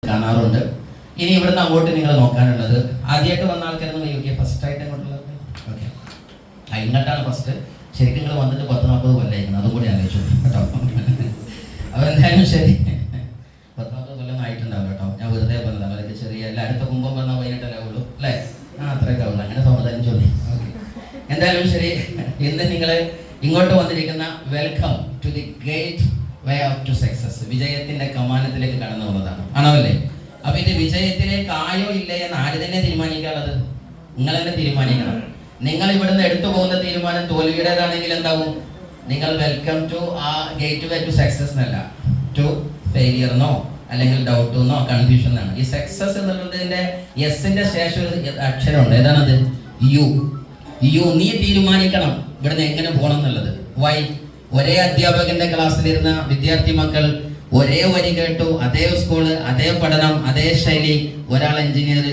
കാണാറുണ്ട്. ഇനി ഇവിടുന്ന് അങ്ങോട്ട് നിങ്ങൾ നോക്കാനുള്ളത്, ആദ്യമായിട്ട് വന്ന ആൾക്കാരൊന്നും കൈ ഫസ്റ്റ് ആയിട്ട് അങ്ങോട്ടുള്ളത്. ഓക്കെ, ഇങ്ങോട്ടാണ് ഫസ്റ്റ്. ശരിക്കും നിങ്ങൾ വന്നിട്ട് 10-40 കൊല്ലമായിരിക്കുന്നത്, അതും കൂടി ആലോചിച്ചു കേട്ടോ. അപ്പോൾ എന്തായാലും ശരി, 10-40 കൊല്ലം ആയിട്ടുണ്ടാവും കേട്ടോ. ഞാൻ വെറുതെ പറഞ്ഞതാണ്, അവർക്ക് ചെറിയ അല്ല, അടുത്ത കുംഭം വന്നാൽ 18 ആവുള്ളൂ അല്ലേ? അത്രയൊക്കെ ആവുള്ളൂ, അങ്ങനെ സമാധാനം ചൊല്ലി. ഓക്കെ, എന്തായാലും ശരി, ഇന്ന് നിങ്ങൾ ഇങ്ങോട്ട് വന്നിരിക്കുന്ന welcome to the great way of to success, വിജയത്തിന്റെ കമാനത്തിലേക്ക് കടന്നു വന്നതാണ്, ആണോ അല്ലേ? അപ്പൊ ഇത് വിജയത്തിലേക്ക് ആയോ ഇല്ലേ എന്ന് ആര് തന്നെ തീരുമാനിക്കാനുള്ളത്? നിങ്ങൾ തന്നെ തീരുമാനിക്കണം. നിങ്ങൾ ഇവിടുന്ന് എടുത്തു പോകുന്ന തീരുമാനം തോൽവിയുടേതാണെങ്കിൽ എന്താവും? നിങ്ങൾ വെൽക്കം ടു ആ ഗേറ്റ് വേ ടു സക്സസ് എന്നല്ല, ടു ഫെയിലിയർന്നോ അല്ലെങ്കിൽ ഡൗട്ടെന്നോ കൺഫ്യൂഷൻ ആണ്. ഈ സക്സസ് എന്നുള്ളതിന്റെ എസിന്റെ ശേഷം ഒരു അക്ഷരമുണ്ട്, ഏതാണത്? യു. യു, നീ തീരുമാനിക്കണം ഇവിടുന്ന് എങ്ങനെ പോകണം എന്നുള്ളത്. വൈ? ഒരേ അധ്യാപകന്റെ ക്ലാസ്സിലിരുന്ന വിദ്യാർത്ഥി മക്കൾ ഒരേ വരി കേട്ടു, അതേ സ്കൂള്, അതേ പഠനം, അതേ ശൈലി. ഒരാൾ എഞ്ചിനീയർ,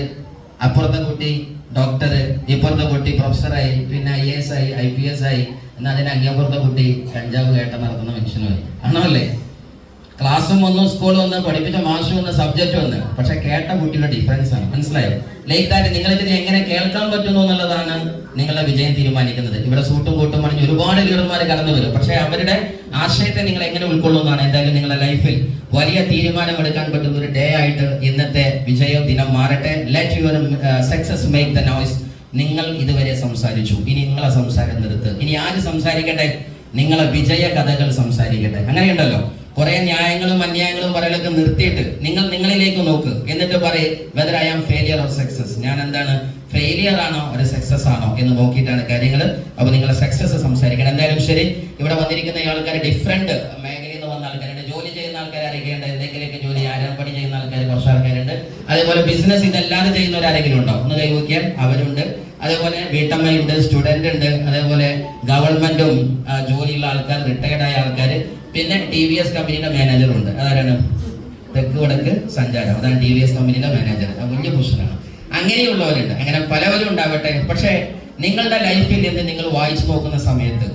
അപ്പുറത്തെ കുട്ടി ഡോക്ടർ, ഇപ്പുറത്തെ കുട്ടി പ്രൊഫസറായി, പിന്നെ IAS ആയി, IPS ആയി, എന്നാൽ അതിന് അങ്ങേപ്പുറത്തെ കുട്ടി കഞ്ചാവ് കേട്ട നടത്തുന്ന മനുഷ്യനുമായി, ആണോ അല്ലേ? ക്ലാസ്സും വന്നു, സ്കൂളും വന്ന്, പഠിപ്പിച്ച മാഷും വന്ന്, സബ്ജക്റ്റ് വന്ന്, പക്ഷെ കേട്ട കുട്ടിയുടെ ഡിഫറൻസ് ആണ്. മനസ്സിലായോ? ലൈക്ക് ദാറ്റ് നിങ്ങളിതിന് എങ്ങനെ കേൾക്കാൻ പറ്റുന്നു എന്നുള്ളതാണ് നിങ്ങളുടെ വിജയം തീരുമാനിക്കുന്നത്. ഇവിടെ സൂട്ടും കൂട്ടും പണിഞ്ഞ് ഒരുപാട് ലീഡർമാർ കടന്നു വരും, പക്ഷെ അവരുടെ ആശയത്തെ നിങ്ങൾ എങ്ങനെ ഉൾക്കൊള്ളുന്നതാണ് എന്തായാലും നിങ്ങളുടെ ലൈഫിൽ വലിയ തീരുമാനം എടുക്കാൻ പറ്റുന്ന ഒരു ഡേ ആയിട്ട് ഇന്നത്തെ വിജയ ദിനം മാറട്ടെ. Let your success make the noise. നിങ്ങൾ ഇതുവരെ സംസാരിച്ചു, ഇനി നിങ്ങളെ സംസാരം നിർത്ത്. ഇനി ആര് സംസാരിക്കട്ടെ? നിങ്ങളെ വിജയ കഥകൾ സംസാരിക്കട്ടെ. അങ്ങനെയുണ്ടല്ലോ, കുറെ ന്യായങ്ങളും അന്യായങ്ങളും പറയലൊക്കെ നിർത്തിയിട്ട് നിങ്ങൾ നിങ്ങളിലേക്ക് നോക്ക്. എന്നിട്ട് പറയും whether I am failure or success. ഞാൻ എന്താണ്, ഫെയിലിയർ ആണോ ഒരു സക്സസ് ആണോ എന്ന് നോക്കിയിട്ടാണ് കാര്യങ്ങൾ. അപ്പോൾ നിങ്ങളെ സക്സസ് സംസാരിക്കണം. എന്തായാലും ശരി, ഇവിടെ വന്നിരിക്കുന്ന ആൾക്കാർ ഡിഫറെന്റ് മേഖലയിൽ നിന്ന് വന്ന ആൾക്കാരുണ്ട്. ജോലി ചെയ്യുന്ന ആൾക്കാർ അറിയിക്കേണ്ട എന്തെങ്കിലുമൊക്കെ ജോലി, ആരാപ്പണി ചെയ്യുന്ന ആൾക്കാർ കുറച്ച് ആൾക്കാരുണ്ട്. അതേപോലെ ബിസിനസ് ഇതല്ലാതെ ചെയ്യുന്നവരാരെങ്കിലും ഉണ്ടോ? ഒന്ന് കൈവയ്ക്കാൻ. അവരുണ്ട്. അതേപോലെ വീട്ടമ്മയുണ്ട്, സ്റ്റുഡന്റ് ഉണ്ട്, അതേപോലെ ഗവൺമെന്റും ജോലിയുള്ള ആൾക്കാർ, റിട്ടയർഡ് ആയ ആൾക്കാർ, പിന്നെ TVS കമ്പനിയുടെ മാനേജർ ഉണ്ട്. അതാരാണ്? തെക്ക് വടക്ക് സഞ്ചാരം, അതാണ് TVS കമ്പനിയുടെ മാനേജർ. വലിയ പൊസിഷനാണ്. അങ്ങനെയുള്ളവരുണ്ട്. അങ്ങനെ പലവരും ഉണ്ടാവട്ടെ. പക്ഷേ നിങ്ങളുടെ ലൈഫിൽ നിന്ന് നിങ്ങൾ വായിച്ചു നോക്കുന്ന സമയത്ത്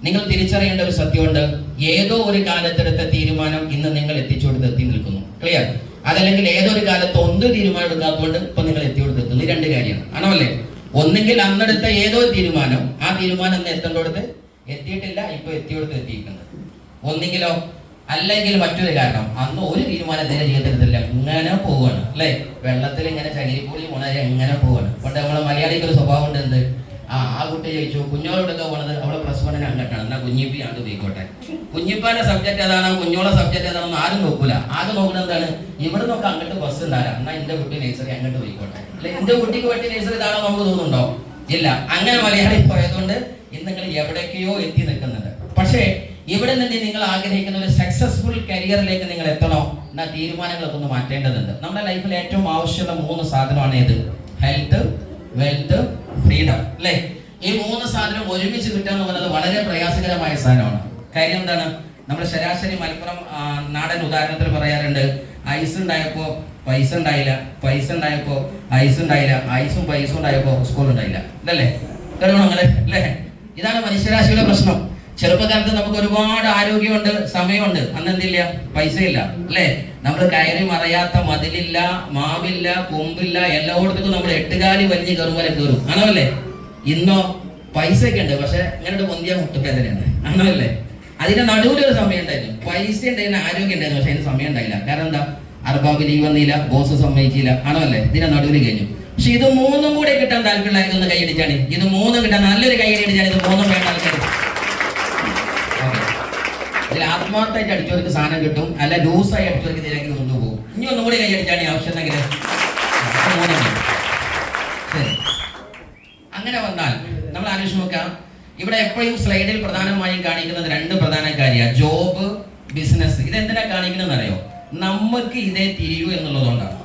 നിങ്ങൾ തിരിച്ചറിയേണ്ട ഒരു സത്യമുണ്ട്. ഏതോ ഒരു കാലത്തെടുത്ത തീരുമാനം ഇന്ന് നിങ്ങൾ എത്തി നിൽക്കുന്നു. ക്ലിയർ? അതല്ലെങ്കിൽ ഏതൊരു കാലത്ത് ഒന്ന് തീരുമാനം എടുക്കാത്തതുകൊണ്ട് ഇപ്പൊ നിങ്ങൾ എത്തിയോടുത്തെത്തുന്നു. ഈ രണ്ട് കാര്യമാണ്, ആണോ അല്ലേ? ഒന്നെങ്കിൽ അന്നെടുത്ത ഏതോ തീരുമാനം, ആ തീരുമാനം അന്ന് എത്തേണ്ടടുത്ത് എത്തിയിട്ടില്ല, ഇപ്പൊ എത്തിയിരിക്കുന്നത്. ഒന്നെങ്കിലോ അല്ലെങ്കിൽ മറ്റൊരു കാരണം, അന്ന് ഒരു തീരുമാനത്തിന്റെ ജീവിതത്തിലെത്തില്ല, ഇങ്ങനെ പോവാണ് അല്ലെ? വെള്ളത്തിൽ ഇങ്ങനെ ചകിരിപ്പൊളി ഉണരെ എങ്ങനെ പോവാണ്. പണ്ട് നമ്മളെ മലയാളിക്ക് ഒരു സ്വഭാവം ഉണ്ട്. എന്ത്? ആ കുട്ടി ചോദിച്ചു, കുഞ്ഞോളെടുക്കാൻ പോണത് അവളെ +1 അങ്ങോട്ടാണ്, എന്നാ കുഞ്ഞിപ്പി ആണ്ട് പോയിക്കോട്ടെ. കുഞ്ഞിപ്പാന്റെ സബ്ജക്ട് ഏതാണ്, കുഞ്ഞോളെ സബ്ജക്ട് ഏതാണെന്ന് ആരും നോക്കൂല. ആകെ നോക്കുന്നത് എന്താണ്? ഇവിടെ നോക്കാം അങ്ങോട്ട് ബസ് ഉണ്ടാകാം, എന്നാ എന്റെ കുട്ടി നഴ്സറി അങ്ങോട്ട് പോയിക്കോട്ടെ. അല്ലെ, എന്റെ കുട്ടിക്ക് പറ്റിയ നഴ്സറി ഇതാണോ നമുക്ക് തോന്നുന്നുണ്ടോ? ഇല്ല. അങ്ങനെ മലയാളി പോയതുകൊണ്ട് ഇന്ന് നിങ്ങൾ എവിടേക്കോ എത്തി നിൽക്കുന്നുണ്ട്. പക്ഷേ ഇവിടെ നിന്ന് നിങ്ങൾ ആഗ്രഹിക്കുന്ന ഒരു സക്സസ്ഫുൾ കരിയറിലേക്ക് നിങ്ങൾ എത്തണോ? എന്നാൽ തീരുമാനങ്ങളൊക്കെ ഒന്ന് മാറ്റേണ്ടതുണ്ട്. നമ്മുടെ ലൈഫിൽ ഏറ്റവും ആവശ്യമുള്ള 3 സാധനമാണ് ഏത്? Health, wealth, freedom. അല്ലെ? ഈ 3 സാധനം ഒരുമിച്ച് കിട്ടുക എന്ന് പറയുന്നത് വളരെ പ്രയാസകരമായ സാധനമാണ്. കാര്യം എന്താണ്? നമ്മുടെ ശരാശരി മലപ്പുറം നാടൻ ഉദാഹരണത്തിൽ പറയാറുണ്ട്, ഐസ് ഉണ്ടായപ്പോ പൈസ ഉണ്ടായില്ല, പൈസ ഉണ്ടായപ്പോ ഐസ് ഉണ്ടായില്ല, ഐസും പൈസ ഉണ്ടായപ്പോ സ്കൂൾ ഉണ്ടായില്ല. ഇതല്ലേ കേൾക്കണോ നിങ്ങള്? അല്ലേ? ഇതാണ് മനുഷ്യരാശിയുടെ പ്രശ്നം. ചെറുപ്പകാലത്ത് നമുക്ക് ഒരുപാട് ആരോഗ്യമുണ്ട്, സമയമുണ്ട്, അന്ന് എന്തില്ല? പൈസ ഇല്ല. അല്ലേ? നമ്മൾ കയറി മറയാത്ത മതിലില്ല, മാവില്ല, കൊമ്പില്ല, എല്ലായിടത്തും നമ്മൾ 8 കാലി വലിഞ്ഞ് കയറുപോലെ കയറും, ആണോ അല്ലേ? ഇന്നോ പൈസ ഒക്കെ ഉണ്ട്, പക്ഷെ ഇങ്ങനെ പൊന്തിയ മുട്ടുവേദനയാണ്, ആണോ അല്ലേ? അതിന്റെ നടുവിലൊരു സമയം ഉണ്ടായിരുന്നു. പൈസ ഉണ്ടായിരുന്നു, ആരോഗ്യം ഉണ്ടായിരുന്നു, പക്ഷെ അതിന് സമയം ഉണ്ടായില്ല. കാരണം എന്താ? അർബാബ് ലീവ് വന്നില്ല, ബോസ് സമ്മതിച്ചില്ല, ആണോ അല്ലേ? ഇതിന്റെ നടുവിൽ കഴിഞ്ഞു. പക്ഷെ ഇത് 3 കൂടെ കിട്ടാൻ താല്പര്യമായിരുന്നു. കൈയടിച്ചാണ് ഇത് 3 കിട്ടാൻ നല്ലൊരു കൈയടിച്ചാണ്. ഇത് 3 വേണ്ട ആൾക്കാർ ഇതിൽ ആത്മാർത്ഥമായിട്ട് അടിച്ചവർക്ക് സാധനം കിട്ടും, അല്ല ലൂസായി അടിച്ചവർക്ക് ഇതിലേക്ക് കൊണ്ടുപോകും. ഇനി ഒന്നും കൂടി കൈയടിച്ചാണ് ആവശ്യം ഉണ്ടെങ്കിൽ. ശരി, അങ്ങനെ വന്നാൽ നമ്മൾ ആലോചിച്ച് നോക്കാം. ഇവിടെ എപ്പോഴും സ്ലൈഡിൽ പ്രധാനമായും കാണിക്കുന്നത് 2 പ്രധാന കാര്യമാണ്: ജോബ്, ബിസിനസ്. ഇതെന്തിനാ കാണിക്കണമെന്ന് അറിയോ? നമുക്ക് ഇതേ തിരിയൂ എന്നുള്ളതുകൊണ്ടാണ്.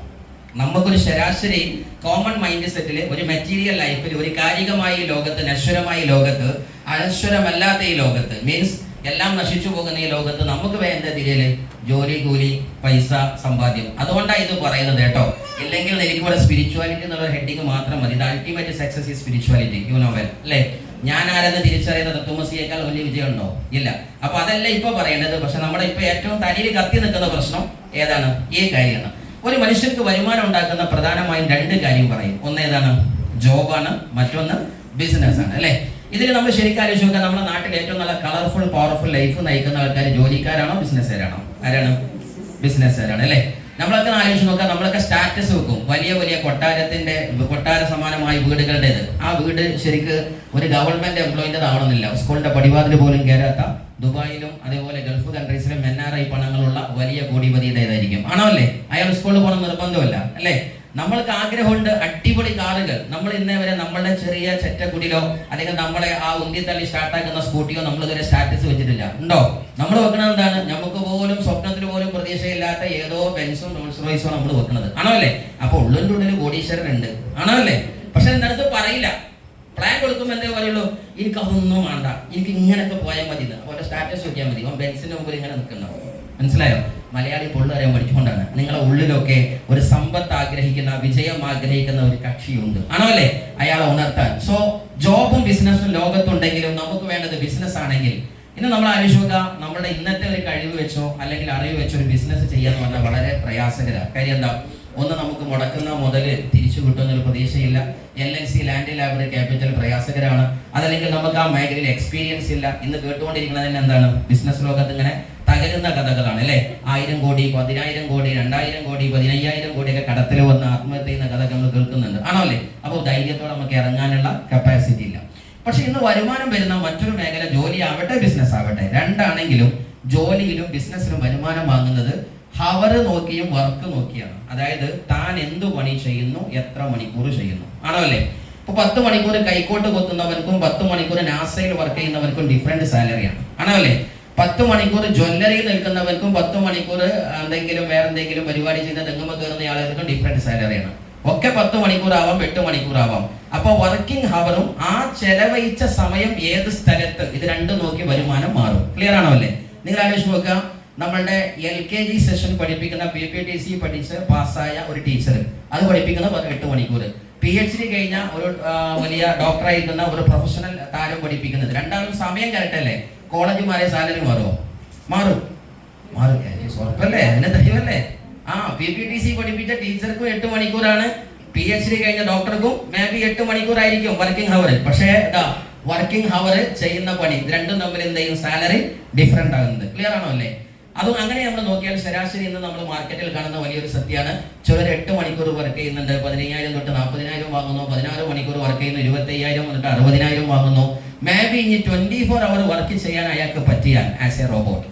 നമുക്കൊരു ശരാശരി കോമൺ മൈൻഡ് സെറ്റിൽ ഒരു മെറ്റീരിയൽ ലൈഫിൽ, ഒരു കാലികമായ ലോകത്ത്, നശ്വരമായ ലോകത്ത്, അനശ്വരമല്ലാത്ത ഈ ലോകത്ത്, മീൻസ് എല്ലാം നശിച്ചു പോകുന്ന ഈ ലോകത്ത് നമുക്ക് വേണ്ട തിരിയല് ജോലി, കൂലി, പൈസ, സമ്പാദ്യം. അതുകൊണ്ടാണ് ഇത് പറയുന്നത് കേട്ടോ. ഇല്ലെങ്കിൽ എനിക്കിവിടെ സ്പിരിച്വാലിറ്റി എന്നുള്ള ഹെഡിങ് മാത്രം മതി. The ultimate success is spirituality. You know well, അല്ലേ? ഞാൻ ആരെന്ന് തിരിച്ചറിയുന്ന തത്വമസിയേക്കാൾ വലിയ വിജയം ഉണ്ടോ? ഇല്ല. അപ്പൊ അതല്ല ഇപ്പൊ പറയേണ്ടത്. പക്ഷെ നമ്മുടെ ഇപ്പൊ ഏറ്റവും തലയിൽ കത്തി നിൽക്കുന്ന പ്രശ്നം ഏതാണ്? ഈ കാര്യമാണ്. ഒരു മനുഷ്യർക്ക് വരുമാനം ഉണ്ടാക്കുന്ന പ്രധാനമായും 2 കാര്യം പറയും. ഒന്ന് ഏതാണ്? ജോബാണ്, മറ്റൊന്ന് ബിസിനസ് ആണ്, അല്ലേ? ഇതിൽ നമ്മൾ ശരിക്കും ആലോചിച്ച് നോക്കാം, നമ്മുടെ നാട്ടിൽ ഏറ്റവും നല്ല കളർഫുൾ പവർഫുൾ ലൈഫ് നയിക്കുന്ന ആൾക്കാർ ജോലിക്കാരാണോ ബിസിനസ്സുകാരാണോ? ആരാണ്? ബിസിനസ്സുകാരാണ്, അല്ലേ? നമ്മളൊക്കെ ആലോചിച്ച് നോക്കാം, നമ്മളൊക്കെ സ്റ്റാറ്റസ് വെക്കും, വലിയ വലിയ കൊട്ടാര സമാനമായ വീടുകളുടേത്. ആ വീട് ശരിക്ക് ഒരു ഗവൺമെന്റ് എംപ്ലോയിൻ്റെതാവണമെന്നില്ല. സ്കൂളിന്റെ പടിവാതിൽ പോലും കയറാത്ത ദുബായിലും അതേപോലെ ഗൾഫ് കൺട്രീസിലും NRI പണങ്ങളുള്ള വലിയ കോടിപതിയുടേതായിരിക്കും. ആണോ അല്ലേ? അയാൾ സ്കൂളിൽ പോകണം നിർബന്ധമല്ല, അല്ലേ? നമ്മൾക്ക് ആഗ്രഹമുണ്ട് അടിപൊളി കാറുകൾ. നമ്മൾ ഇന്നേ വരെ നമ്മളുടെ ചെറിയ ചെറ്റക്കുടിയിലോ അല്ലെങ്കിൽ നമ്മളെ ആ ഉന്തിത്തള്ളി സ്റ്റാർട്ടാക്കുന്ന സ്കൂട്ടിയോ നമ്മൾ ഇതുവരെ സ്റ്റാറ്റസ് വെച്ചിട്ടില്ല. ഉണ്ടോ? നമ്മൾ വെക്കണത് എന്താണ്? നമുക്ക് പോലും സ്വപ്നത്തിന് പോലും പ്രതീക്ഷയില്ലാത്ത ഏതോ ബെൻസും റോൾസ് റോയ്സോ നമ്മൾ വെക്കുന്നത്. ആണോ അല്ലേ? അപ്പൊ ഉള്ളിൻ്റെ ഉള്ളിൽ കോടീശ്വരനുണ്ട്. ആണോ അല്ലേ? പക്ഷെ എന്താ പറയില്ല. പ്ലാൻ കൊടുക്കുമ്പോൾ എന്തേ പറയുള്ളൂ, എനിക്ക് അതൊന്നും വേണ്ട, എനിക്ക് ഇങ്ങനെയൊക്കെ പോയാൽ മതി. അപ്പോൾ സ്റ്റാറ്റസ് വെക്കാൻ മതി. അവൻ ബെൻസിന്റെ മുമ്പിൽ ഇങ്ങനെ നിൽക്കുന്നുണ്ടാവും. മനസ്സിലായോ? മലയാളി പൊള്ളറിയാൻ പഠിച്ചുകൊണ്ടാണ്. നിങ്ങളെ ഉള്ളിലൊക്കെ ഒരു സമ്പത്ത് ആഗ്രഹിക്കുന്ന, വിജയം ആഗ്രഹിക്കുന്ന ഒരു കക്ഷിയുണ്ട്. ആണോ അല്ലേ? അയാളെ ഉണർത്താൻ. സോ ജോബും ബിസിനസ്സും ലോകത്തുണ്ടെങ്കിലും നമുക്ക് വേണ്ടത് ബിസിനസ് ആണെങ്കിൽ ഇന്ന് നമ്മൾ ആലോചിച്ച് നോക്കുക, നമ്മുടെ ഇന്നത്തെ ഒരു കഴിവ് വെച്ചോ അല്ലെങ്കിൽ അറിവ് വെച്ചോ ഒരു ബിസിനസ് ചെയ്യാന്ന് പറഞ്ഞാൽ വളരെ പ്രയാസകരമാണ്. കാര്യം എന്താ? ഒന്ന്, നമുക്ക് മുടക്കുന്ന മുതൽ തിരിച്ചു കിട്ടുന്നൊരു പ്രതീക്ഷയില്ല. LIC ലാൻഡ് ലാബററി ക്യാപിറ്റൽ പ്രയാസകരമാണ്. അതല്ലെങ്കിൽ നമുക്ക് ആ മേഖലയിൽ എക്സ്പീരിയൻസ് ഇല്ല. ഇന്ന് കേട്ടുകൊണ്ടിരിക്കുന്നത് തന്നെ എന്താണ്? ബിസിനസ് ലോകത്ത് ഇങ്ങനെ തകരുന്ന കഥകളാണ്, അല്ലേ? 1000 കോടി, 10,000 കോടി, 2000 കോടി, 15,000 കോടിയൊക്കെ കടത്തിൽ വന്ന് ആത്മഹത്യ ചെയ്യുന്ന കഥ നമ്മൾ കേൾക്കുന്നുണ്ട്. ആണോ അല്ലേ? അപ്പോൾ ധൈര്യത്തോടെ നമുക്ക് ഇറങ്ങാനുള്ള കപ്പാസിറ്റി ഇല്ല. പക്ഷെ ഇന്ന് വരുമാനം വരുന്ന മറ്റൊരു മേഖല, ജോലി ആവട്ടെ ബിസിനസ് ആവട്ടെ, രണ്ടാണെങ്കിലും ജോലിയിലും ബിസിനസ്സിലും വരുമാനം വാങ്ങുന്നത് ഹവർ നോക്കിയും വർക്ക് നോക്കിയാണ്. അതായത് താൻ എന്ത് പണി ചെയ്യുന്നു, എത്ര മണിക്കൂർ ചെയ്യുന്നു. ആണോ അല്ലേ? ഇപ്പൊ 10 മണിക്കൂർ കൈക്കോട്ട് കൊത്തുന്നവർക്കും 10 മണിക്കൂർ നാസയിൽ വർക്ക് ചെയ്യുന്നവർക്കും ഡിഫറെന്റ് സാലറിയാണ്. ആണോ അല്ലേ? 10 മണിക്കൂർ ജ്വല്ലറിയിൽ നിൽക്കുന്നവർക്കും 10 മണിക്കൂർ വേറെ എന്തെങ്കിലും പരിപാടി ചെയ്ത തെങ്ങുമ്പ കയറുന്ന ആളുകൾക്കും ഡിഫറെന്റ് സാലറിയാണ്. ഒക്കെ 10 മണിക്കൂർ ആവാം, 8 മണിക്കൂർ ആവാം. അപ്പൊ വർക്കിംഗ് ഹവറും ആ ചെലവഴിച്ച സമയം ഏത് സ്ഥലത്ത്, ഇത് രണ്ടും നോക്കി വരുമാനം മാറും. ക്ലിയർ ആണോ അല്ലേ? നിങ്ങൾ ആലോചിച്ച് നോക്കുക, നമ്മളുടെ LKG സെഷൻ പഠിപ്പിക്കുന്ന PPTC പഠിച്ച് പാസ്സായ ഒരു ടീച്ചർ അത് പഠിപ്പിക്കുന്ന 8 മണിക്കൂർ, PhD കഴിഞ്ഞ ഒരു വലിയ ഡോക്ടറായിരിക്കുന്ന ഒരു പ്രൊഫഷണൽ താരം പഠിപ്പിക്കുന്നത്, രണ്ടാളും സമയം കറക്റ്റ് അല്ലേ? കോളേജുമാരെ സാലറി മാറുമോ? മാറും. ഉറപ്പല്ലേ? അതിന്റെ ധൈര്യമല്ലേ? PPTC പഠിപ്പിച്ച ടീച്ചർക്കും 8 മണിക്കൂറാണ്, PhD കഴിഞ്ഞ ഡോക്ടർക്കും മേബി 8 മണിക്കൂറായിരിക്കും വർക്കിംഗ് ഹവർ. പക്ഷേ വർക്കിംഗ് ഹവർ ചെയ്യുന്ന പണി രണ്ടും തമ്മിൽ എന്തെയും സാലറി ഡിഫറെന്റ് ആകുന്നത്. ക്ലിയർ ആണോ അല്ലേ? അതും അങ്ങനെ നമ്മൾ നോക്കിയാൽ ശരാശരി ഇന്ന് നമ്മൾ മാർക്കറ്റിൽ കാണുന്ന വലിയൊരു സത്യമാണ്. ചിലർ 8 മണിക്കൂർ വർക്ക് ചെയ്യുന്നുണ്ട്, 15,000 തൊട്ട് 40,000 വാങ്ങുന്നു. 16 മണിക്കൂർ വർക്ക് ചെയ്യുന്നു, 25,000 തൊട്ട് 60,000 വാങ്ങുന്നു. മേബി ഇനി 24 അവർ വർക്ക് ചെയ്യാൻ അയാൾക്ക് പറ്റിയാൽ ആസ് എ റോബോട്ട്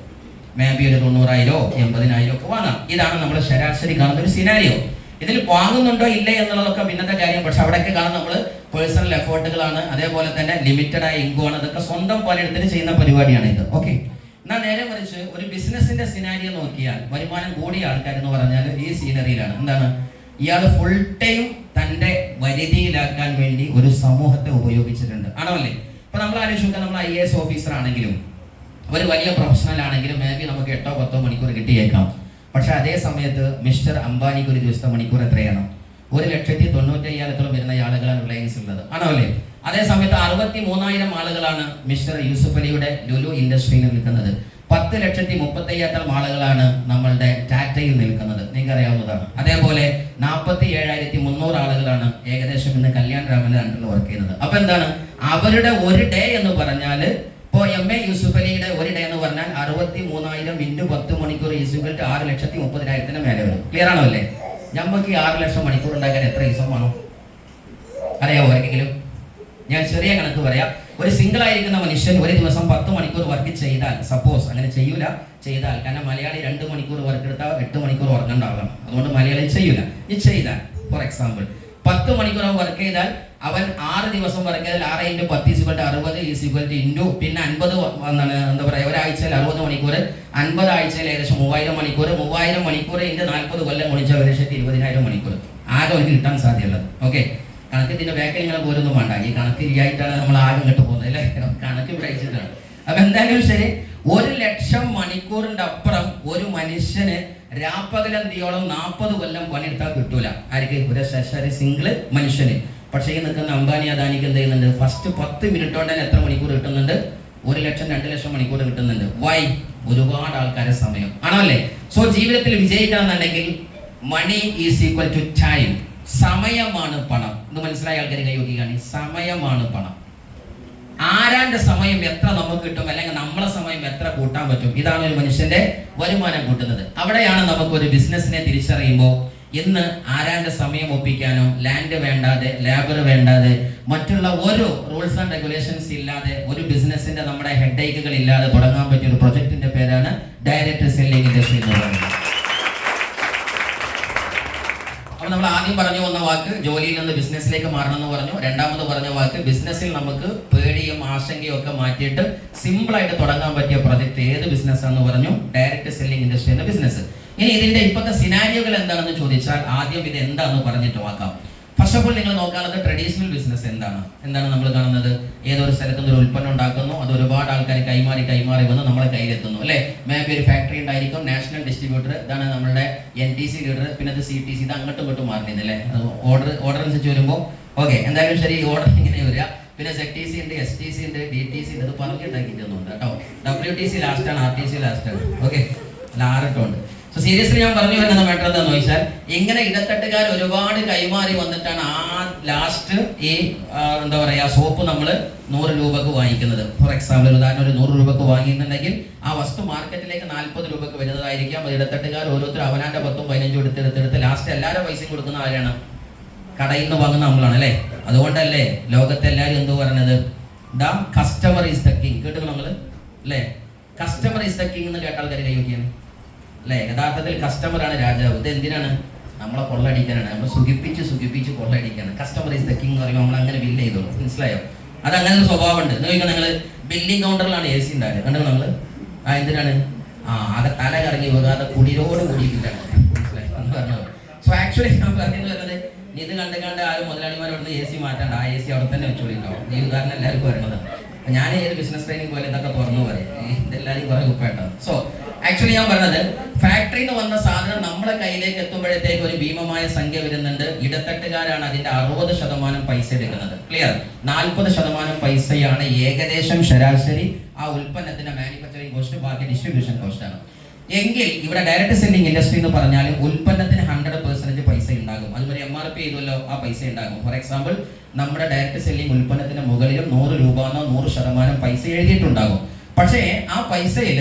മേബി ഒരു 90,000 80,000 ഒക്കെ വാങ്ങാം. ഇതാണ് നമ്മൾ ശരാശരി കാണുന്ന ഒരു സിനാരിയോ. ഇതിൽ വാങ്ങുന്നുണ്ടോ ഇല്ലേ എന്നുള്ളതൊക്കെ ഭിന്നത്തെ കാര്യം. പക്ഷെ അവിടെയൊക്കെ കാണുന്ന നമ്മൾ പേഴ്സണൽ എഫേർട്ടുകളാണ്, അതേപോലെ തന്നെ ലിമിറ്റഡ് ആയ ഇൻകം ആണ്. അതൊക്കെ സ്വന്തം പണിയെടുത്തിട്ട് ചെയ്യുന്ന പരിപാടിയാണ് ഇത്. ഓക്കെ, എന്നാൽ നേരെ മറിച്ച് ഒരു ബിസിനസിന്റെ സിനാരിയോ നോക്കിയാൽ വരുമാനം കൂടിയ ആൾക്കാർ എന്ന് പറഞ്ഞാൽ ഈ സീനറിയിലാണ്. എന്താണ്? ഇയാൾ ഫുൾ ടൈം തന്റെ വരുതിയിലാക്കാൻ വേണ്ടി ഒരു സമൂഹത്തെ ഉപയോഗിച്ചിട്ടുണ്ട്. ആണോ അല്ലേ? ഇപ്പൊ നമ്മൾ ആലോചിക്കുക, നമ്മൾ IAS ഓഫീസർ ആണെങ്കിലും ഒരു വലിയ പ്രൊഫഷണൽ ആണെങ്കിലും മേബി നമുക്ക് 8-10 മണിക്കൂർ കിട്ടിയേക്കാം. പക്ഷെ അതേ സമയത്ത് മിസ്റ്റർ അംബാനിക്ക് ഒരു ദിവസത്തെ മണിക്കൂർ എത്രയാണ്? 1,95,000 വരുന്ന ആളുകളാണ് റിലയൻസ് ഉള്ളത്. ആണോ അല്ലേ? അതേ സമയത്ത് 63,000 ആളുകളാണ് മിസ്റ്റർ യൂസുഫ് അലിയുടെ ലുലു ഇൻഡസ്ട്രിയിൽ നിൽക്കുന്നത്. 10,35,000 ആളുകളാണ് നമ്മളുടെ ടാറ്റയിൽ നിൽക്കുന്നത്. നിങ്ങൾക്ക് അറിയാവുന്നതാണ്. അതേപോലെ 47,300 ആളുകളാണ് ഏകദേശം ഇന്ന് കല്യാൺ രാമന്റെ അണ്ടറിൽ വർക്ക് ചെയ്യുന്നത്. അപ്പൊ എന്താണ് അവരുടെ ഒരു ഡേ എന്ന് പറഞ്ഞാൽ? ഇപ്പോൾ MA യൂസുഫ് അലിയുടെ ഒരു ഡേ എന്ന് പറഞ്ഞാൽ 63,000 × 10 മണിക്കൂർ ഈസുകൾ 6,30,000 മേലെ വരും. ക്ലിയർ ആണോ അല്ലേ? നമുക്ക് ഈ 6 ലക്ഷം മണിക്കൂർ ഉണ്ടാക്കാൻ എത്ര ദിവസം വേണം അറിയാവോ ആർക്കെങ്കിലും? ഞാൻ ചെറിയ കണക്ക് പറയാം. ഒരു സിംഗിൾ ആയിരിക്കുന്ന മനുഷ്യൻ ഒരു ദിവസം 10 മണിക്കൂർ വർക്ക് ചെയ്താൽ, സപ്പോസ് അങ്ങനെ ചെയ്യൂല, ചെയ്താൽ, കാരണം മലയാളി 2 മണിക്കൂർ വർക്ക് എടുത്താൽ 8 മണിക്കൂർ ഉറങ്ങണ്ടാവണം. അതുകൊണ്ട് മലയാളി ചെയ്യൂല. ഈ ചെയ്താൽ ഫോർ എക്സാമ്പിൾ 10 മണിക്കൂർ വർക്ക് ചെയ്താൽ അവൻ 6 ദിവസം വർക്ക് ചെയ്താൽ 6 × 10 60 ഇൻറ്റു പിന്നെ 50 എന്താ പറയുക, ഒരാഴ്ചയിൽ 60 മണിക്കൂർ, 50 ആഴ്ചയിൽ ഏകദേശം 3,000 മണിക്കൂർ, 3,000 മണിക്കൂർ × 40 കൊല്ലം ഗുണിച്ചാൽ ഏകദേശം 20,000 മണിക്കൂർ ആകെ അവർക്ക് കിട്ടാൻ സാധ്യതയുള്ളത്. ഓക്കെ, കണക്കിന്റെ ബാക്കിൽ ഇങ്ങനെ പോരൊന്നും വേണ്ട. ഈ കണക്ക് ഇല്ലായിട്ടാണ് നമ്മൾ ആകെ ഇങ്ങോട്ട് പോകുന്നത്, അല്ലേ? കണക്ക് പിടിച്ചിട്ടാണ്. അപ്പൊ എന്തായാലും ശരി, 1,00,000 മണിക്കൂറിന്റെ അപ്പുറം ഒരു മനുഷ്യന് രാപ്പകലന്തിയോളം 40 കൊല്ലം പണിയെടുത്താൽ കിട്ടൂല. ആർക്ക്? ഒരു ശരാശരി സിംഗിൾ മനുഷ്യന്. പക്ഷേ ഈ നിൽക്കുന്ന അംബാനി അദാനിക്ക് എന്ത് ചെയ്യുന്നുണ്ട്? ഫസ്റ്റ് 10 മിനിറ്റ് കൊണ്ട് തന്നെ എത്ര മണിക്കൂർ കിട്ടുന്നുണ്ട്? 1,00,000 2,00,000 മണിക്കൂർ കിട്ടുന്നുണ്ട്. വൈ? ഒരുപാട് ആൾക്കാരെ സമയം. ആണോ അല്ലേ? സോ ജീവിതത്തിൽ വിജയിക്കണം എന്നുണ്ടെങ്കിൽ money is equal to time. സമയമാണ് പണം. ഇത് മനസ്സിലായ ആൾക്കാർ കൈവയ്ക്കുകയാണ്. സമയമാണ് പണം. ആരാന്റെ സമയം എത്ര നമുക്ക് കിട്ടും, അല്ലെങ്കിൽ നമ്മളെ സമയം എത്ര കൂട്ടാൻ പറ്റും, ഇതാണ് ഒരു മനുഷ്യന്റെ വരുമാനം കൂട്ടുന്നത്. അവിടെയാണ് നമുക്കൊരു ബിസിനസ്സിനെ തിരിച്ചറിയുമ്പോൾ ഇന്ന് ആരാന്റെ സമയം ഒപ്പിക്കാനോ, ലാൻഡ് വേണ്ടാതെ, ലേബർ വേണ്ടാതെ, മറ്റുള്ള ഒരു റൂൾസ് ആൻഡ് റെഗുലേഷൻസ് ഇല്ലാതെ, ഒരു ബിസിനസിന്റെ നമ്മുടെ ഹെഡേക്കുകൾ ഇല്ലാതെ തുടങ്ങാൻ പറ്റിയ ഒരു പ്രൊജക്ടിന്റെ പേരാണ് ഡയറക്റ്റ് സെല്ലിംഗ് ഇൻഡസ്ട്രി എന്ന് പറയുന്നത്. അപ്പൊ നമ്മൾ ആദ്യം പറഞ്ഞു വന്ന വാക്ക് ജോലിയിൽ നിന്ന് ബിസിനസ്സിലേക്ക് മാറണം എന്ന് പറഞ്ഞു. രണ്ടാമത് പറഞ്ഞ വാക്ക് ബിസിനസ്സിൽ നമുക്ക് പേടിയും ആശങ്കയും ഒക്കെ മാറ്റിയിട്ട് സിമ്പിൾ ആയിട്ട് തുടങ്ങാൻ പറ്റിയ പ്രൊജക്ട് ഏത് ബിസിനസ്സാന്ന് പറഞ്ഞു, ഡയറക്റ്റ് സെല്ലിംഗ് ഇൻഡസ്ട്രി എന്ന ബിസിനസ്. ഇനി ഇതിന്റെ ഇപ്പോഴത്തെ സിനാരിയോകൾ എന്താണെന്ന് ചോദിച്ചാൽ ആദ്യം ഇത് എന്താണെന്ന് പറഞ്ഞിട്ട് നോക്കാം. ഫസ്റ്റ് ഓഫ് ഓൾ നിങ്ങൾ നോക്കാനുള്ളത് ട്രഡീഷണൽ ബിസിനസ് എന്താണ് നമ്മൾ കാണുന്നത്. ഏതൊരു സ്ഥലത്ത് നിന്ന് ഒരു ഉൽപ്പന്നം ഉണ്ടാക്കുന്നു, അത് ഒരുപാട് ആൾക്കാർ കൈമാറി വന്ന് നമ്മളെ കയ്യിലെത്തുന്നു അല്ലേ. മേ ബി ഒരു ഫാക്ടറി ഉണ്ടായിരിക്കും, നാഷണൽ ഡിസ്ട്രിബ്യൂട്ടർ, ഇതാണ് നമ്മുടെ NTC ലീഡർ, പിന്നെ അത് CTC, ഇത് അങ്ങോട്ടും ഇങ്ങോട്ടും മാറുന്നില്ല അല്ലേ. ഓർഡർ അനുസരിച്ച് വരുമ്പോൾ ഓക്കെ, എന്തായാലും ശരി, ഓർഡർ ഇങ്ങനെ വരിക. പിന്നെ ZTC ഉണ്ട്, STC ഉണ്ട്, DTC ഉണ്ട്. ഇത് പറഞ്ഞിട്ടുണ്ടാക്കിയിട്ടൊന്നുണ്ട് കേട്ടോ. WTC ലാസ്റ്റാണ്, RTC ലാസ്റ്റാണ്. ഓക്കെ, അല്ല 6 ഉണ്ട്. സോ സീരിയസ്ലി ഞാൻ പറഞ്ഞു വരുന്നത് മാറ്റർ എന്താണെന്ന് ചോദിച്ചാൽ, ഇങ്ങനെ ഇടത്തട്ടുകാർ ഒരുപാട് കൈമാറി വന്നിട്ടാണ് ആ ലാസ്റ്റ് ഈ എന്താ പറയാ സോപ്പ് നമ്മൾ 100 രൂപക്ക് വാങ്ങിക്കുന്നത്. ഫോർ എക്സാമ്പിൾ ഒരു ഉദാഹരണം, ഒരു 100 രൂപക്ക് വാങ്ങിയിട്ടുണ്ടെങ്കിൽ ആ വസ്തു മാർക്കറ്റിലേക്ക് 40 രൂപക്ക് വരുന്നതായിരിക്കാം. അത് ഇടത്തട്ടുകാർ ഓരോരുത്തർ അവനാന്റെ 10ഉം 15ഉം എടുത്ത് ലാസ്റ്റ് എല്ലാവരും പൈസയും കൊടുക്കുന്ന ആരാണ്? കടയിൽ നിന്ന് വാങ്ങുന്ന നമ്മളാണ് അല്ലേ. അതുകൊണ്ടല്ലേ ലോകത്തെ എല്ലാവരും എന്ത് പറഞ്ഞത്, the customer is the king. കേട്ടു നമ്മൾ അല്ലേ. കസ്റ്റമർ ഈസ് ദ കിങ് എന്ന് കേട്ട ആൾക്കാർ കൈവയ്ക്കാണ് അല്ലേ. യഥാർത്ഥത്തിൽ കസ്റ്റമറാണ് രാജാവ്. ഇത് എന്തിനാണ്? നമ്മളെ കൊള്ളടിക്കാനാണ്. നമ്മൾ സുഖിപ്പിച്ച് കൊള്ളടിക്കാണ്. കസ്റ്റമർ ഈസ് ദ കിങ് എന്ന് പറയുമ്പോൾ നമ്മൾ അങ്ങനെ ബില്ല് ചെയ്തോളൂ. മനസ്സിലായോ? അത് അങ്ങനെ ഒരു സ്വഭാവം ഉണ്ട്. നോക്കിയാൽ നിങ്ങൾ ബില്ലിംഗ് കൗണ്ടറിലാണ് AC ഉണ്ടായത്. കണ്ടോ നമ്മൾ? എന്തിനാണ്? ആകെ തല കറങ്ങി പോകാതെ കുടിരോട് കൂടിയിട്ടാണ്. മനസ്സിലായോ എന്ന് പറഞ്ഞത്. സോ ആക്ച്വലി ഞാൻ പറഞ്ഞു വരുന്നത്, ഇത് കണ്ട് ആരും മുതലാളിമാരോട് AC മാറ്റണ്ട, ആ AC അവിടെ തന്നെ വെച്ചോളിണ്ടാവും. ഈ ഉദാഹരണം എല്ലാവർക്കും വരണതാണ്. ഞാൻ ഏത് ബിസിനസ് ട്രെയിനിങ് പോലെ ഇതൊക്കെ തുറന്നു പറയും, ഇതെല്ലാവരും കുറെ ഉപ്പായിട്ടാണ്. സോ ആക്ച്വലി ഞാൻ പറഞ്ഞത്, ഫാക്ടറിയിൽ നിന്ന് വന്ന സാധനം നമ്മളെ കയ്യിലേക്ക് എത്തുമ്പോഴത്തേക്ക് ഒരു ഭീമമായ സംഖ്യ വരുന്നുണ്ട്. ഇടത്തട്ടുകാരാണ് അതിന്റെ 60% പൈസ എടുക്കുന്നത്. ക്ലിയർ? 40% പൈസയാണ് ഏകദേശം ശരാശരി ആ ഉൽപ്പന്നത്തിന്റെ മാനുഫാക്ചറിങ് കോസ്റ്റ്, ബാക്കി ഡിസ്ട്രിബ്യൂഷൻ കോസ്റ്റ് ആണ്. എങ്കിൽ ഇവിടെ ഡയറക്റ്റ് സെല്ലിംഗ് ഇൻഡസ്ട്രി എന്ന് പറഞ്ഞാൽ ഉൽപ്പന്നത്തിന് 100% പൈസ ഉണ്ടാകും. അതുപോലെ MRP ചെയ്തല്ലോ, ആ പൈസ ഉണ്ടാകും. ഫോർ എക്സാമ്പിൾ നമ്മുടെ ഡയറക്റ്റ് സെല്ലിംഗ് ഉൽപ്പന്നത്തിന് മുകളിലും 100 രൂപ എന്നോ 100% പൈസ എഴുതിയിട്ടുണ്ടാകും. പക്ഷേ ആ പൈസയിൽ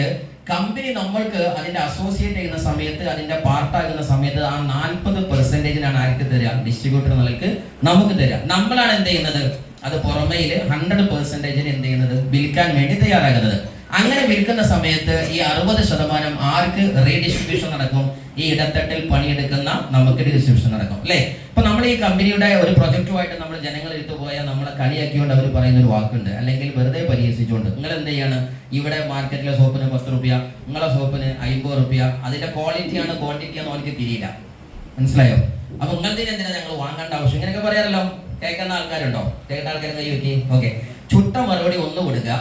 കമ്പനി നമ്മൾക്ക് അതിന്റെ അസോസിയേറ്റ് ചെയ്യുന്ന സമയത്ത്, അതിന്റെ പാർട്ടാകുന്ന സമയത്ത് ആ 40%-നാണ് ആർക്ക് തരിക? ഡിസ്ട്രിബ്യൂട്ടർ നിലക്ക് നമുക്ക് തരിക. നമ്മളാണ് എന്ത് ചെയ്യുന്നത്? അത് പുറമേയിൽ 100% എന്ത് ചെയ്യുന്നത്? വിൽക്കാൻ വേണ്ടി തയ്യാറാകുന്നത്. അങ്ങനെ വിൽക്കുന്ന സമയത്ത് ഈ 60% ആർക്ക് റീഡിസ്ട്രിബ്യൂഷൻ നടക്കും? ഈ ഇടത്തട്ടിൽ പണിയെടുക്കുന്ന നമുക്ക് ഡിസ്ട്രിബ്യൂഷൻ നടക്കും അല്ലേ. ഇപ്പൊ നമ്മൾ ഈ കമ്പനിയുടെ ഒരു പ്രൊജക്റ്റുമായിട്ട് നമ്മൾ ജനങ്ങൾ എടുത്തു പോയാൽ നമ്മളെ കളിയാക്കിക്കൊണ്ട് അവർ പറയുന്ന ഒരു വാക്കുണ്ട്, അല്ലെങ്കിൽ വെറുതെ പരിഹസിച്ചുകൊണ്ട്, നിങ്ങൾ എന്ത് ചെയ്യാണ്? ഇവിടെ മാർക്കറ്റിലെ സോപ്പിന് 10 രൂപ, നിങ്ങളെ സോപ്പിന് 50 രൂപ. അതിന്റെ ക്വാളിറ്റിയാണ് ക്വാണ്ടിറ്റിയാണെന്ന് എനിക്ക് തിരിയില്ല. മനസ്സിലായോ? അപ്പൊ നിങ്ങളുടെ എന്തിനാ ഞങ്ങൾ വാങ്ങേണ്ട ആവശ്യം? ഇങ്ങനെയൊക്കെ പറയാറല്ലോ. കേൾക്കുന്ന ആൾക്കാരുണ്ടോ? കേൾക്കുന്ന ആൾക്കാർ കൈ വെക്കി. ഓക്കെ, ചുട്ട മറുപടി ഒന്ന് കൊടുക്കുക.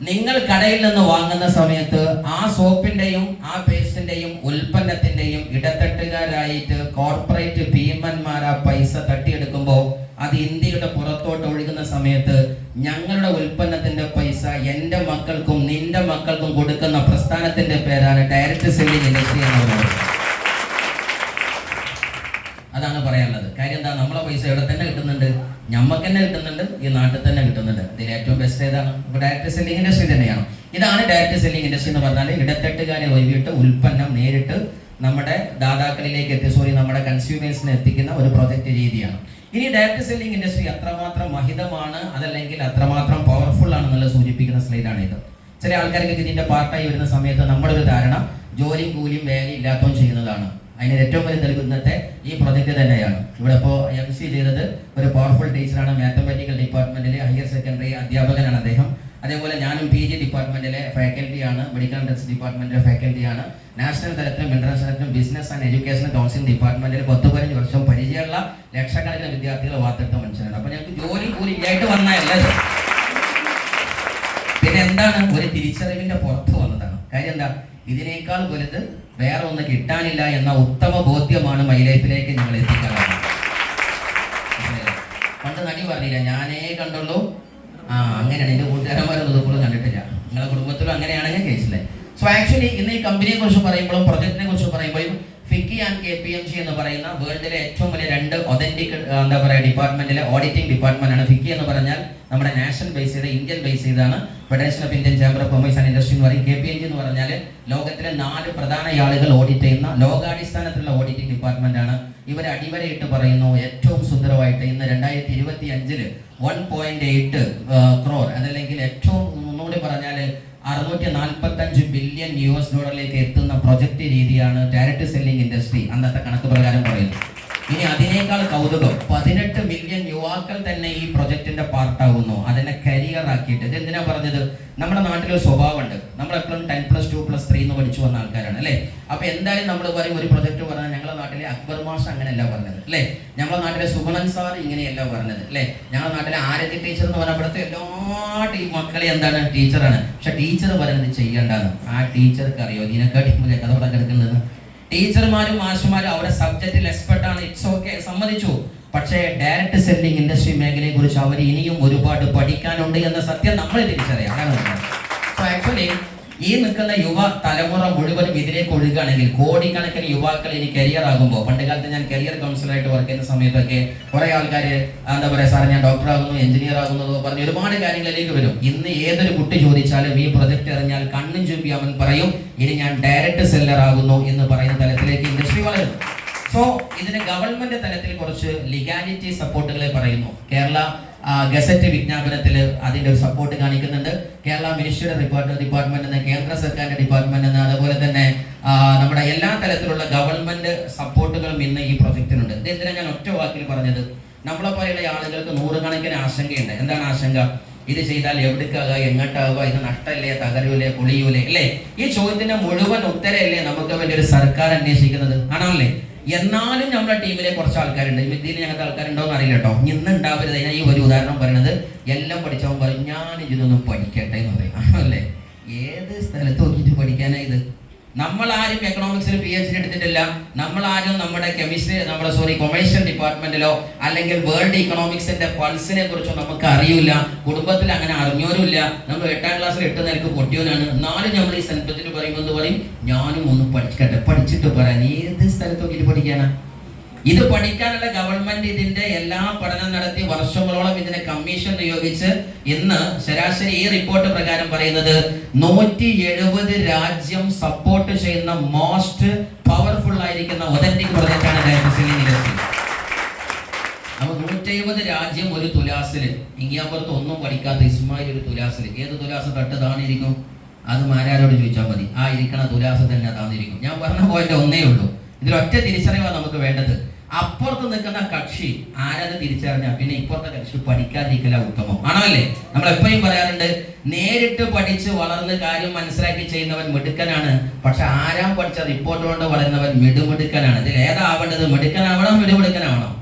നിങ്ങൾ കടയിൽ നിന്ന് വാങ്ങുന്ന സമയത്ത് ആ സോപ്പിന്റെയും ആ പേസ്റ്റിന്റെയും ഉൽപ്പന്നത്തിന്റെയും ഇടത്തട്ടുകാരായിട്ട് കോർപ്പറേറ്റ് ഭീമന്മാർ ആ പൈസ തട്ടിയെടുക്കുമ്പോൾ അത് ഇന്ത്യയുടെ പുറത്തോട്ട് ഒഴുകുന്ന സമയത്ത് ഞങ്ങളുടെ ഉൽപ്പന്നത്തിന്റെ പൈസ എൻ്റെ മക്കൾക്കും നിന്റെ മക്കൾക്കും കൊടുക്കുന്ന പ്രസ്ഥാനത്തിന്റെ പേരാണ് ഡയറക്റ്റ് സെല്ലിംഗ് ഇൻഡസ്ട്രി എന്ന് പറയുന്നത്. അതാണ് പറയാനുള്ളത്. കാര്യം എന്താ? നമ്മളെ പൈസ ഇവിടെ തന്നെ കിട്ടുന്നുണ്ട്, ഞമ്മക്ക് തന്നെ കിട്ടുന്നുണ്ട്, ഈ നാട്ടിൽ തന്നെ കിട്ടുന്നുണ്ട്. ഇതിൽ ഏറ്റവും ബെസ്റ്റ് ഏതാണ്? ഇപ്പൊ ഡയറക്റ്റ് സെല്ലിംഗ് ഇൻഡസ്ട്രി തന്നെയാണ്. ഇതാണ് ഡയറക്റ്റ് സെല്ലിംഗ് ഇൻഡസ്ട്രി എന്ന് പറഞ്ഞാൽ ഇടത്തട്ടുകാരെ ഒഴിവിട്ട് ഉൽപ്പന്നം നേരിട്ട് നമ്മുടെ ദാതാക്കളിലേക്ക് നമ്മുടെ കൺസ്യൂമേഴ്സിന് എത്തിക്കുന്ന ഒരു പ്രൊജക്ട് രീതിയാണ്. ഇനി ഡയറക്റ്റ് സെല്ലിംഗ് ഇൻഡസ്ട്രി അത്രമാത്രം മഹിതമാണ്, അതല്ലെങ്കിൽ അത്രമാത്രം പവർഫുൾ ആണെന്നുള്ളത് സൂചിപ്പിക്കുന്ന സ്ലൈഡാണ് ഇത്. ചില ആൾക്കാർക്ക് ഇതിന്റെ പാർട്ടായി വരുന്ന സമയത്ത് നമ്മുടെ ഒരു ധാരണ ജോലിയും കൂലിയും വേഗം ഇല്ലാത്തതും ചെയ്യുന്നതാണ്. അതിന് ഏറ്റവും വലിയ തെളിവ് ഇന്നത്തെ ഈ പ്രൊജക്ട് തന്നെയാണ്. ഇവിടെ ഇപ്പോൾ MC ചെയ്തത് ഒരു പവർഫുൾ ടീച്ചറാണ്. മാത്തമാറ്റിക്കൽ ഡിപ്പാർട്ട്മെന്റിലെ ഹയർ സെക്കൻഡറി അധ്യാപകനാണ് അദ്ദേഹം. അതേപോലെ ഞാനും PG ഡിപ്പാർട്ട്മെന്റിലെ ഫാക്കൽറ്റിയാണ്, മെഡിക്കൽ ഡ്രഗ്സ് ഡിപ്പാർട്ട്മെന്റിലെ ഫാക്കൽറ്റിയാണ്. നാഷണൽ തലത്തിലും ഇന്റർനാഷണൽ തലത്തിലും ബിസിനസ് ആൻഡ് എഡ്യൂക്കേഷൻ കൗൺസിലിംഗ് ഡിപ്പാർട്ട്മെന്റിൽ 10-15 വർഷം പരിചയമുള്ള ലക്ഷക്കണക്കിന് വിദ്യാർത്ഥികൾ വാർത്തെടുത്ത മനുഷ്യനാണ്. അപ്പൊ ഞങ്ങൾക്ക് ജോലി കൂലി ഇല്ലായിട്ട് വന്നതല്ല, പിന്നെ എന്താണ്? ഒരു തിരിച്ചറിവിന്റെ പുറത്ത് വന്നതാണ്. കാര്യം എന്താ? ഇതിനേക്കാൾ വലുത് വേറെ ഒന്ന് കിട്ടാനില്ല എന്ന ഉത്തമ ബോധ്യമാണ് മൈ ലൈഫിലേക്ക് ഞങ്ങൾ എത്തിക്കാറുള്ളത്. പണ്ട് നടി പറഞ്ഞില്ല, ഞാനേ കണ്ടുള്ളൂ. അങ്ങനെയാണ്. എൻ്റെ കൂട്ടുകാരന്മാരൊന്നും ഇതുപോലും കണ്ടിട്ടില്ല. നിങ്ങളുടെ കുടുംബത്തിലും അങ്ങനെയാണെങ്കിൽ കേസില്ലേ. സോ ആക്ച്വലി ഇന്ന് ഈ കമ്പനിയെ കുറിച്ച് പറയുമ്പോഴും പ്രൊജക്റ്റിനെ കുറിച്ച് പറയുമ്പോഴും ഫിക്കി ആൻഡ് KPMG എന്ന് പറയുന്ന വേൾഡിലെ ഏറ്റവും വലിയ 2 ഒതന്റിക് എന്താ പറയുക ഡിപ്പാർട്ട്മെന്റിലെ ഓഡിറ്റിംഗ് ഡിപ്പാർട്ട്മെന്റ് ആണ്. ഫിക്കി എന്ന് പറഞ്ഞാൽ നമ്മുടെ നാഷണൽ ബേസ് ചെയ്ത ഇന്ത്യൻ ബേസ് ചെയ്താണ് federation of Indian chamber of commerce and industry എന്ന് പറയും. KPMG എന്ന് പറഞ്ഞാൽ ലോകത്തിലെ 4 പ്രധാന ആളുകൾ ഓഡിറ്റ് ചെയ്യുന്ന ലോകാടിസ്ഥാനത്തിലുള്ള ഓഡിറ്റിംഗ് ഡിപ്പാർട്ട്മെന്റ് ആണ്. ഇവർ അടിവരയിട്ട് പറയുന്നു ഏറ്റവും സുന്ദരമായിട്ട് ഇന്ന് 2025 1.8 crore അതല്ലെങ്കിൽ ഏറ്റവും ഒന്നുകൂടി പറഞ്ഞാൽ $645 ബില്യൺ എത്തുന്ന പ്രൊജക്ട് രീതിയാണ് ഡയറക്റ്റ് സെല്ലിംഗ് ഇൻഡസ്ട്രി അന്നത്തെ കണക്ക് പ്രകാരം പറയുന്നത്. ഇനി അതിനേക്കാൾ കൗതുകം 18 മില്യൺ യുവാക്കൾ തന്നെ ഈ പ്രൊജക്ടിന്റെ പാർട്ടാവുന്നു, അതിനെ കരിയർ ആക്കിയിട്ട്. ഇത് എന്തിനാ പറഞ്ഞത്? നമ്മുടെ നാട്ടിലൊരു സ്വഭാവമുണ്ട്, നമ്മളെപ്പോഴും 10+2+3 എന്ന് പഠിച്ചു വന്ന ആൾക്കാരാണ് അല്ലേ. അപ്പൊ എന്തായാലും നമ്മൾ പറയും ഒരു പ്രൊജക്ട് പറഞ്ഞാൽ ഞങ്ങളുടെ നാട്ടിലെ അക്ബർ മാഷ് അങ്ങനെയല്ല പറഞ്ഞത് അല്ലേ, ഞങ്ങളുടെ നാട്ടിലെ സുഗുണൻ സാർ ഇങ്ങനെയല്ല പറഞ്ഞത് അല്ലേ, ഞങ്ങളുടെ നാട്ടിലെ ആരതി ടീച്ചർ എന്ന് പറഞ്ഞപ്പോഴത്തെ എല്ലാ മക്കളെ എന്താണ് ടീച്ചറാണ്. പക്ഷെ ടീച്ചർ പറയുന്നത് ചെയ്യേണ്ടതാണ്. ആ ടീച്ചർക്ക് അറിയോ ഇതിനെക്കാട്ടി കഥ ഇവിടെ കിടക്കുന്നത്? ടീച്ചർമാരും മാഷുമാരും അവരുടെ സബ്ജക്റ്റിൽ എക്സ്പെർട്ട് ആണ്, ഇറ്റ്സ് ഓക്കെ, സമ്മതിച്ചു. പക്ഷേ ഡയറക്റ്റ് സെല്ലിംഗ് ഇൻഡസ്ട്രി മേഖലയെ കുറിച്ച് അവർ ഇനിയും ഒരുപാട് പഠിക്കാനുണ്ട് എന്ന സത്യം നമ്മൾ തിരിച്ചറിയാം. സോ ആക്ച്വലി ഈ നിൽക്കുന്ന യുവ തലമുറ മുഴുവനും ഇതിലേക്ക് ഒഴുകുകയാണെങ്കിൽ കോടിക്കണക്കിന് യുവാക്കൾ ഇനി കരിയർ ആകുമ്പോൾ, പണ്ട് കാലത്ത് ഞാൻ കരിയർ കൗൺസിലറായിട്ട് വർക്ക് ചെയ്യുന്ന സമയത്തൊക്കെ കുറെ ആൾക്കാർ എന്താ പറയുക, സാർ ഞാൻ ഡോക്ടർ ആകുന്നു, എഞ്ചിനീയർ ആകുന്നു പറഞ്ഞ് ഒരുപാട് കാര്യങ്ങളിലേക്ക് വരും. ഇന്ന് ഏതൊരു കുട്ടി ചോദിച്ചാലും ഈ പ്രൊജക്ട് എറിഞ്ഞാൽ കണ്ണും ചൂപ്പി അവൻ പറയും ഇനി ഞാൻ ഡയറക്റ്റ് സെല്ലർ ആകുന്നു എന്ന് പറയുന്ന തലത്തിലേക്ക് ഇൻഡസ്ട്രി വളരും. സോ ഇതിന് ഗവൺമെന്റ് തലത്തിൽ കുറച്ച് ലീഗാലിറ്റി സപ്പോർട്ടുകളെ പറയുന്നു. കേരള ഗസറ്റ് വിജ്ഞാപനത്തിൽ അതിന്റെ ഒരു സപ്പോർട്ട് കാണിക്കുന്നുണ്ട്. കേരള മിനിസ്ട്രിയുടെ ഡിപ്പാർട്ട്മെന്റ്, കേന്ദ്ര സർക്കാരിന്റെ ഡിപ്പാർട്ട്മെന്റ്, അതുപോലെ തന്നെ നമ്മുടെ എല്ലാ തലത്തിലുള്ള ഗവൺമെന്റ് സപ്പോർട്ടുകളും ഇന്ന് ഈ പ്രൊജക്റ്റിനുണ്ട്. ഇത് എന്തിനാ ഞാൻ ഒറ്റ വാക്കിൽ പറഞ്ഞത്? നമ്മളെ പോലെയുള്ള ആളുകൾക്ക് നൂറുകണക്കിന് ആശങ്കയുണ്ട്. എന്താണ് ആശങ്ക? ഇത് ചെയ്താൽ എവിടേക്കാകുക, എങ്ങോട്ടാകുക, ഇത് നഷ്ടല്ലേ, തകരൂലേ, പൊളിയൂലേ അല്ലേ? ഈ ചോദ്യത്തിന്റെ മുഴുവൻ ഉത്തരല്ലേ നമുക്ക് വേണ്ടി ഒരു സർക്കാർ അന്വേഷിക്കുന്നത്, ആണല്ലേ? എന്നാലും നമ്മുടെ ടീമിലെ കുറച്ച് ആൾക്കാരുണ്ട്, ഇതിൽ ഞങ്ങൾക്ക് ആൾക്കാരുണ്ടോന്ന് അറിയില്ല കേട്ടോ, ഇന്ന് ഉണ്ടാവരുത്. അതിനാ ഈ ഒരു ഉദാഹരണം പറയുന്നത്. എല്ലാം പഠിച്ചവൻ പറയും ഞാൻ ഇതൊന്നും പഠിക്കട്ടെ എന്ന് പറയും, ആണല്ലേ? ഏത് സ്ഥലത്ത് നോക്കിയിട്ട് പഠിക്കാനാ ഇത്? നമ്മളാരും എക്കണോമിക്സിൽ PhD എടുത്തിട്ടില്ല. നമ്മളാരും നമ്മുടെ കൊമേഴ്ഷ്യൽ ഡിപ്പാർട്ട്മെന്റിലോ അല്ലെങ്കിൽ വേൾഡ് ഇക്കണോമിക്സിന്റെ പൾസിനെ കുറിച്ചോ നമുക്ക് അറിയില്ല. കുടുംബത്തിൽ അങ്ങനെ അറിഞ്ഞോരുമില്ല. നമ്മൾ 8ാം ക്ലാസ്സിൽ 8 നിലക്ക് പൊട്ടിയോനാണ്. എന്നാലും നമ്മൾ ഈ സെൻറ്റത്തിൽ പറയുമ്പോൾ എന്ത് പറയും? ഞാനും ഒന്ന് പഠിക്കട്ടെ, പഠിച്ചിട്ട് പറയാൻ. ഏത് സ്ഥലത്ത് നോക്കിയിട്ട് പഠിക്കാനാ? ഇത് പഠിക്കാനുള്ള ഗവൺമെന്റ് ഇതിന്റെ എല്ലാ പഠനം നടത്തി വർഷങ്ങളോളം ഇതിനെ കമ്മീഷൻ നിയോഗിച്ച് ഇന്ന് ശരാശരി ഈ റിപ്പോർട്ട് പ്രകാരം പറയുന്നത് 170 രാജ്യം സപ്പോർട്ട് ചെയ്യുന്ന മോസ്റ്റ് പവർഫുൾ ആയിരിക്കുന്ന ഒതന്റിക് പ്രൊജക്റ്റാണ് ഡയറക്റ്റ് സെല്ലിംഗ് ഇൻഡസ്ട്രി. അപ്പൊ 170 രാജ്യം ഒരു തുലാസില്, ഇങ്ങേപ്പുറത്ത് ഒന്നും പഠിക്കാത്ത ഇസ്മായിൽ ഒരു തുലാസില്. ഏത് തുലാസ് തട്ട് താണിരിക്കും? അത് മാരാരോട് ചോദിച്ചാൽ മതി. ആ ഇരിക്കണ തുലാസ് തന്നെ താന്നിരിക്കും. ഞാൻ പറഞ്ഞ പോയിന്റ് ഒന്നേ ഉള്ളൂ. ഇതിലൊറ്റ തിരിച്ചറിവാണ് നമുക്ക് വേണ്ടത്. അപ്പുറത്ത് നിൽക്കുന്ന കക്ഷി ആരത് തിരിച്ചറിഞ്ഞാൽ പിന്നെ ഇപ്പുറത്തെ കക്ഷി പഠിക്കാതിരിക്കല ഉത്തമം, ആണോ അല്ലേ? നമ്മൾ എപ്പോഴും പറയാറുണ്ട്, നേരിട്ട് പഠിച്ച് വളർന്ന് കാര്യം മനസ്സിലാക്കി ചെയ്യുന്നവൻ മിടുക്കനാണ്. പക്ഷെ ആരാം പഠിച്ച റിപ്പോർട്ട് കൊണ്ട് വളരുന്നവൻ മിടുമിടുക്കനാണ്. ഇതിൽ ഏതാവേണ്ടത്? മിടുക്കനാവണം, മിടുമിടുക്കനാവണം?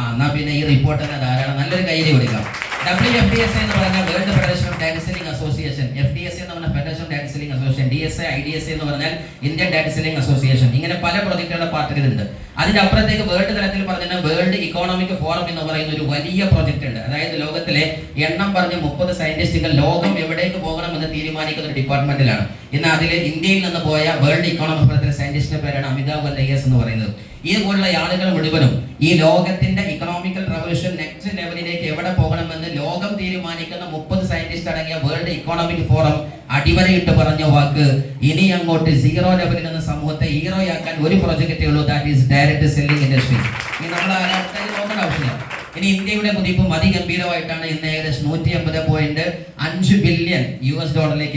എന്നാ പിന്നെ ഈ റിപ്പോർട്ട് തന്നെ ധാരാളം. നല്ലൊരു കയ്യിൽ കൊടുക്കാം. WFDSA എന്ന് പറഞ്ഞാൽ world federation of direct selling association, FDSA എന്ന് പറഞ്ഞാൽ federation of direct selling association, DSA IDSA എന്ന് പറഞ്ഞാൽ ഇന്ത്യൻ ഡയറക്റ്റ് സെല്ലിംഗ് അസോസിയേഷൻ. ഇങ്ങനെ പല പ്രൊജക്റ്റുകളുടെ പാർട്ടികളുണ്ട്. അതിന്റെ അപ്പുറത്തേക്ക് വേൾഡ് തലത്തിൽ പറഞ്ഞാൽ വേൾഡ് ഇക്കോണമിക് ഫോറം എന്ന് പറയുന്ന ഒരു വലിയ പ്രൊജക്ട് ഉണ്ട്. അതായത് ലോകത്തിലെ എണ്ണം പറഞ്ഞ 30 സയന്റിസ്റ്റുകൾ ലോകം എവിടേക്ക് പോകണമെന്ന് തീരുമാനിക്കുന്ന ഒരു ഡിപ്പാർട്ട്മെന്റിലാണ്. ഇന്ന് അതിൽ ഇന്ത്യയിൽ നിന്ന് പോയ വേൾഡ് ഇക്കോണമിക് ഫോറത്തിലെ സയന്റിസ്റ്റിന്റെ പേരാണ് അമിതാഭ് ബന്ദർ എന്ന് പറയുന്നത്. ഇതുപോലുള്ള ആളുകൾ മുഴുവനും ഈ ലോകത്തിന്റെ ഇക്കണോമിക്കൽ റവല്യൂഷൻ നെക്സ്റ്റ് ലെവലിലേക്ക് എവിടെ പോകണമെന്ന് ലോകം തീരുമാനിക്കുന്ന 30 സയന്റിസ്റ്റ് അടങ്ങിയ വേൾഡ് ഇക്കോണമിക് ഫോറം അടിവരയിട്ട് പറഞ്ഞ വാക്ക്, ഇനി അങ്ങോട്ട് 0 ലെവലിൽ നിന്ന് സമൂഹത്തെ ഹീറോയാക്കാൻ ഒരു പ്രൊജക്റ്റേ ഉള്ളൂ, that is direct selling industry. ഇനി നമ്മൾ ആരാൾക്കാരും നോക്കേണ്ട ആവശ്യമില്ല. ഇനി ഇന്ത്യയുടെ കുതിപ്പും അതിഗംഭീരമായിട്ടാണ്. ഇന്ന് ഏകദേശം 180.5 ബില്യൺ US$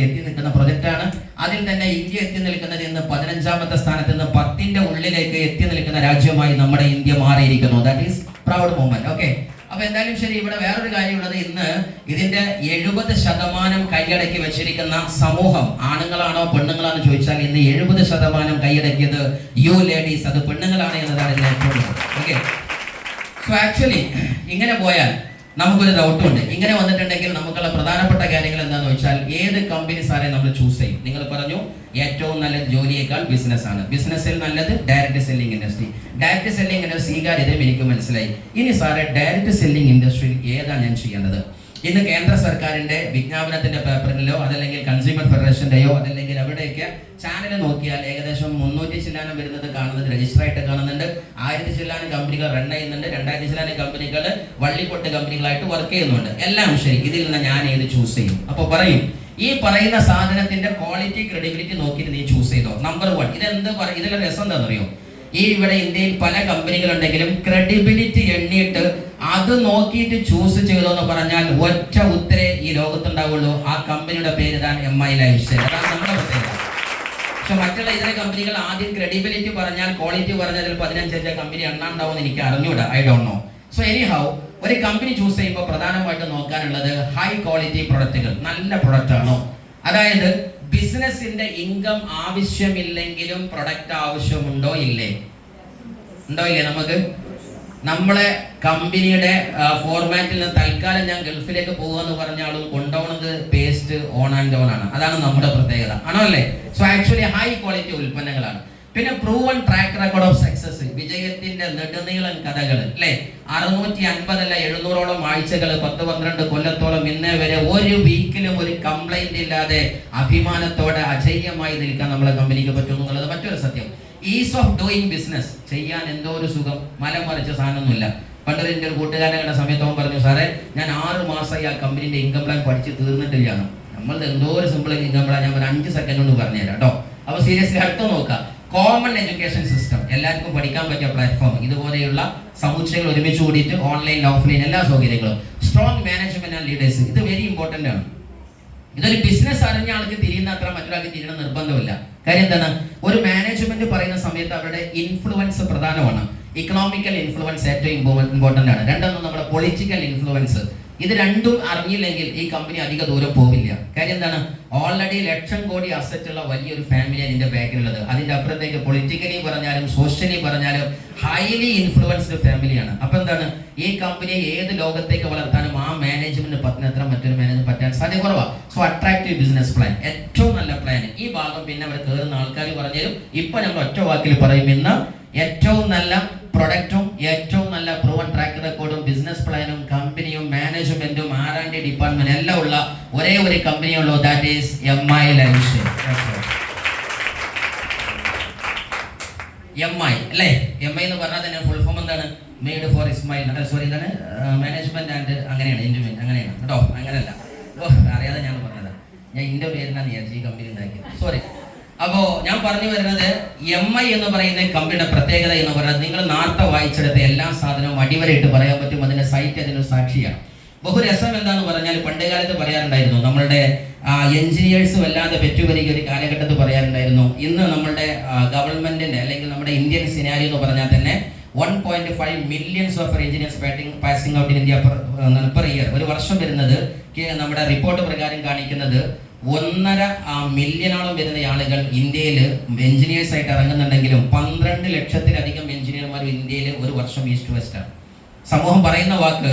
എത്തി നിൽക്കുന്ന പ്രൊജക്റ്റാണ്. അതിൽ തന്നെ ഇന്ത്യ എത്തി നിൽക്കുന്നത് ഇന്ന് 15ാമത്തെ സ്ഥാനത്ത് നിന്ന് 10ന്റെ ഉള്ളിലേക്ക് എത്തി നിൽക്കുന്ന രാജ്യമായി നമ്മുടെ ഇന്ത്യ മാറിയിരിക്കുന്നു. That is proud movement. Okay, അപ്പൊ എന്തായാലും ശരി, ഇവിടെ വേറൊരു കാര്യമുള്ളത്, ഇന്ന് ഇതിന്റെ 70% കൈയടക്കി വെച്ചിരിക്കുന്ന സമൂഹം ആണുങ്ങളാണോ പെണ്ണുങ്ങളാണോ ചോദിച്ചാൽ ഇന്ന് 70% കൈയടക്കിയത് യു ലേഡീസ്, അത് പെണ്ണുങ്ങളാണ് എന്നതാണ് ഇതിൽ ഏറ്റവും. ഓക്കെ, സോ ആക്ച്വലി ഇങ്ങനെ പോയാൽ നമുക്കൊരു ഡൗട്ടുണ്ട്. ഇങ്ങനെ വന്നിട്ടുണ്ടെങ്കിൽ നമുക്കുള്ള പ്രധാനപ്പെട്ട കാര്യങ്ങൾ എന്താണെന്ന് വെച്ചാൽ, ഏത് കമ്പനി സാറെ നമ്മൾ ചൂസ് ചെയ്യും? നിങ്ങൾ പറഞ്ഞു ഏറ്റവും നല്ല ജോലിയേക്കാൾ ബിസിനസ്സാണ്. ബിസിനസ്സിൽ നല്ലത് direct selling industry. Direct selling industry സ്വീകാര്യതയും എനിക്ക് മനസ്സിലായി. ഇനി സാറെ ഡയറക്റ്റ് സെല്ലിംഗ് ഇൻഡസ്ട്രിയിൽ ഏതാണ് ഞാൻ ചെയ്യേണ്ടത്? ഇന്ന് കേന്ദ്ര സർക്കാരിന്റെ വിജ്ഞാപനത്തിന്റെ പേപ്പറിലോ അതല്ലെങ്കിൽ കൺസ്യൂമർ ഫെഡറേഷന്റെയോ അതല്ലെങ്കിൽ എവിടെയൊക്കെ ചാനൽ നോക്കിയാൽ ഏകദേശം 300 ചില്ലാനം വരുന്നത് കാണുന്നത് രജിസ്റ്റർ ആയിട്ട് കാണുന്നുണ്ട്. 1000 ചില്ലാനം കമ്പനികൾ റൺ ചെയ്യുന്നുണ്ട്. 2000 ചില്ലാനം കമ്പനികൾ വള്ളിപ്പൊട്ട് കമ്പനികളായിട്ട് വർക്ക് ചെയ്യുന്നുണ്ട്. എല്ലാം ശരി. ഇതിൽ നിന്ന് ഞാൻ ഏത് ചൂസ് ചെയ്യും? അപ്പോൾ പറയും, ഈ പറയുന്ന സാധനത്തിന്റെ ക്വാളിറ്റി ക്രെഡിബിലിറ്റി നോക്കിയിട്ട് നീ ചൂസ് ചെയ്തോ. നമ്പർ 1. ഇതിലെ രസം എന്താണെന്നറിയോ? ഈ ഇവിടെ ഇന്ത്യയിൽ പല കമ്പനികളുണ്ടെങ്കിലും ക്രെഡിബിലിറ്റി എണ്ണിയിട്ട് അത് നോക്കിയിട്ട് ചൂസ് ചെയ്തോ എന്ന് പറഞ്ഞാൽ ഒറ്റ ഉത്തരേ ഈ ലോകത്തുണ്ടാവുള്ളൂ. ആ കമ്പനിയുടെ പേര് താൻ MI ലൈഫ്സ്റ്റൈൽ. അതാണ് നമ്മുടെ പ്രത്യേകത. പക്ഷെ മറ്റുള്ള ഇതര കമ്പനികൾ ആദ്യം ക്രെഡിബിലിറ്റി പറഞ്ഞാൽ ക്വാളിറ്റി പറഞ്ഞാൽ 15 കമ്പനി എണ്ണാണ്ടാവും എന്ന് എനിക്ക് അറിഞ്ഞൂടാ. I don't know. So anyhow, ഒരു കമ്പനി ചൂസ് ചെയ്യുമ്പോൾ പ്രധാനമായിട്ട് നോക്കാനുള്ളത് ഹൈ ക്വാളിറ്റി പ്രൊഡക്റ്റുകൾ, നല്ല പ്രൊഡക്റ്റ് ആണോ. അതായത് ബിസിനസിന്റെ ഇൻകം ആവശ്യമില്ലെങ്കിലും പ്രൊഡക്റ്റ് ആവശ്യമുണ്ടോ ഇല്ലേ? നമുക്ക് നമ്മളെ കമ്പനിയുടെ ഫോർമാറ്റിൽ നിന്ന് തൽക്കാലം ഞാൻ ഗൾഫിലേക്ക് പോകുമെന്ന് പറഞ്ഞാലും കൊണ്ടുപോകുന്നത് പേസ്റ്റ് ഓൺ ആൻഡ് ഓൺ ആണ്. അതാണ് നമ്മുടെ പ്രത്യേകത, ആണോ അല്ലേ? സോ ആക്ച്വലി ഹൈ ക്വാളിറ്റി ഉൽപ്പന്നങ്ങളാണ്. പിന്നെ proven track record of success, വിജയത്തിന്റെ നെടുനീളൻ കഥകൾ അല്ലേ. 650 അല്ല 700ഓളം ആഴ്ചകൾ, 10-12 കൊല്ലത്തോളം ഇന്നേ വരെ ഒരു വീക്കിലും ഒരു കംപ്ലൈന്റ് ഇല്ലാതെ അഭിമാനത്തോടെ അജയ്യമായി നിൽക്കാൻ നമ്മളെ കമ്പനിക്ക് പറ്റും എന്നുള്ളത് മറ്റൊരു സത്യം. ഈസ് ഓഫ് ഡൂയിങ് ബിസിനസ്, ചെയ്യാൻ എന്തോ ഒരു സുഖം, മലം മറിച്ച സാധനമൊന്നുമില്ല. പണ്ടൊരു എൻ്റെ ഒരു കൂട്ടുകാരനെ സമയത്ത് അവൻ പറഞ്ഞു, സാറേ ഞാൻ 6 മാസമായി ആ കമ്പനിന്റെ ഇൻകം പ്ലാൻ പഠിച്ച് തീർന്നിട്ടില്ല. നമ്മളുടെ എന്തോ ഒരു സിമ്പിൾ ഇൻകം പ്ലാൻ ഞാൻ 5 സെക്കൻഡ് കൊണ്ട് പറഞ്ഞുതരാം കേട്ടോ. അപ്പൊ സീരിയസ്ലി അടുത്ത് നോക്കാം. കോമൺ എഡ്യൂക്കേഷൻ സിസ്റ്റം, എല്ലാവർക്കും പഠിക്കാൻ പറ്റിയ പ്ലാറ്റ്ഫോം, ഇതുപോലെയുള്ള സമുച്ചയങ്ങൾ ഒരുമിച്ച് കൂടിയിട്ട് ഓൺലൈൻ ഓഫ്ലൈൻ എല്ലാ സൗകര്യങ്ങളും. സ്ട്രോങ് മാനേജ്മെന്റ് ആൻഡ് ലീഡേഴ്സ്, ഇത് വെരി ഇമ്പോർട്ടന്റ് ആണ്. ഇതൊരു ബിസിനസ് അറിഞ്ഞ ആൾക്ക് തിരിയുന്ന അത്ര മറ്റൊരാൾക്ക് തിരിയണം നിർബന്ധമില്ല. കാര്യം എന്താണ്? ഒരു മാനേജ്മെന്റ് പറയുന്ന സമയത്ത് അവരുടെ ഇൻഫ്ലുവൻസ് പ്രധാനമാണ്. ഇക്കണോമിക്കൽ ഇൻഫ്ലുവൻസ് ഏറ്റവും ഇമ്പോർട്ടന്റ് ആണ്. രണ്ടൊന്നും നമ്മുടെ പൊളിറ്റിക്കൽ ഇൻഫ്ലുവൻസ്. ഇത് രണ്ടും അറിഞ്ഞില്ലെങ്കിൽ ഈ കമ്പനി അധിക ദൂരം പോവില്ല. കാര്യം എന്താണ്? ഓൾറെഡി 1,00,000 കോടി അസറ്റ് ഉള്ള വലിയൊരു ഫാമിലിയാണ് ഇതിന്റെ ബാക്കിലുള്ളത്. അതിന്റെ അപ്പുറത്തേക്ക് പൊളിറ്റിക്കലി പറഞ്ഞാലും സോഷ്യലി പറഞ്ഞാലും ഹൈലി ഇൻഫ്ലുവൻസ്ഡ് ഫാമിലിയാണ്. അപ്പൊ എന്താണ്? ഈ കമ്പനിയെ ഏത് ലോകത്തേക്ക് വളർത്താനും ആ മാനേജ്മെന്റ് പറ്റുന്നത്ര മറ്റൊരു മാനേജ്മെന്റ് പറ്റാൻ സാധ്യത കുറവാണ്. സോ അട്രാക്റ്റീവ് ബിസിനസ് പ്ലാൻ, ഏറ്റവും നല്ല പ്ലാൻ. ഈ ഭാഗം പിന്നെ അവർ കയറുന്ന ആൾക്കാർ പറഞ്ഞുതരും. ഇപ്പൊ നമ്മൾ ഒറ്റ വാക്കിൽ പറയും, ഇന്ന് ഏറ്റവും നല്ല പ്രൊഡക്റ്റും ഏറ്റവും നല്ല പ്രൂവൺ ട്രാക്ക് റെക്കോർഡും ബിസിനസ് പ്ലാനും കമ്പനിയും മാനേജ്മെന്റും R&D ഡിപ്പാർട്ട്മെന്റ് എല്ലാം ഉള്ള ഒരേ ഒരു കമ്പനിയുള്ളൂ, that is MI lifestyle. MI അല്ലേ? MI എന്ന് പറഞ്ഞാൽ തന്നെ ഫുൾ ഫോം എന്താണ്? മെയ്ഡ് ഫോർ ഇസ്മായിൽ, സോറി എന്താണ്, മാനേജ്മെന്റ് ആൻഡ് അങ്ങനെയാണ്, ഇൻഡ്യൂമെന്റ് അങ്ങനെയാണ് കേട്ടോ, അങ്ങനെയല്ല. അറിയാതെ ഞാൻ പറഞ്ഞതാ, ഞാൻ ഇന്റെ പേരിലാണ് ഈ കമ്പനി ഉണ്ടാക്കിയത്, സോറി. അപ്പോ ഞാൻ പറഞ്ഞു വരുന്നത്, MI എന്ന് പറയുന്ന കമ്പനിയുടെ പ്രത്യേകത എന്ന് പറയുന്നത്, നിങ്ങൾ നേരത്തെ വായിച്ചെടുത്ത എല്ലാ സാധനവും അടിവരയിട്ട് പറയാൻ പറ്റും. അതിന്റെ സൈറ്റ് അതിനൊരു സാക്ഷിയാണ്. ബഹുരസം എന്താന്ന് പറഞ്ഞാൽ, പണ്ട് കാലത്ത് പറയാറുണ്ടായിരുന്നു, നമ്മളുടെ എഞ്ചിനീയേഴ്സ് വല്ലാതെ പെറ്റുപരിക ഒരു കാലഘട്ടത്തിൽ പറയാറുണ്ടായിരുന്നു. ഇന്ന് നമ്മളുടെ ഗവൺമെന്റിന്റെ അല്ലെങ്കിൽ നമ്മുടെ ഇന്ത്യൻ സിനാരി എന്ന് പറഞ്ഞാൽ തന്നെ 1.5 millions of engineers passing out in India per year. ഒരു വർഷം വരുന്നത് നമ്മുടെ റിപ്പോർട്ട് പ്രകാരം കാണിക്കുന്നത് 1.5 മില്യണോളം വരുന്ന ആളുകൾ ഇന്ത്യയിൽ എഞ്ചിനീയേഴ്സ് ആയിട്ട് ഇറങ്ങുന്നുണ്ടെങ്കിലും 12 ലക്ഷത്തിലധികം എഞ്ചിനീയർമാർ ഇന്ത്യയിൽ ഒരു വർഷം ഈസ്റ്റ് വെസ്റ്റാണ്. സമൂഹം പറയുന്ന വാക്ക്,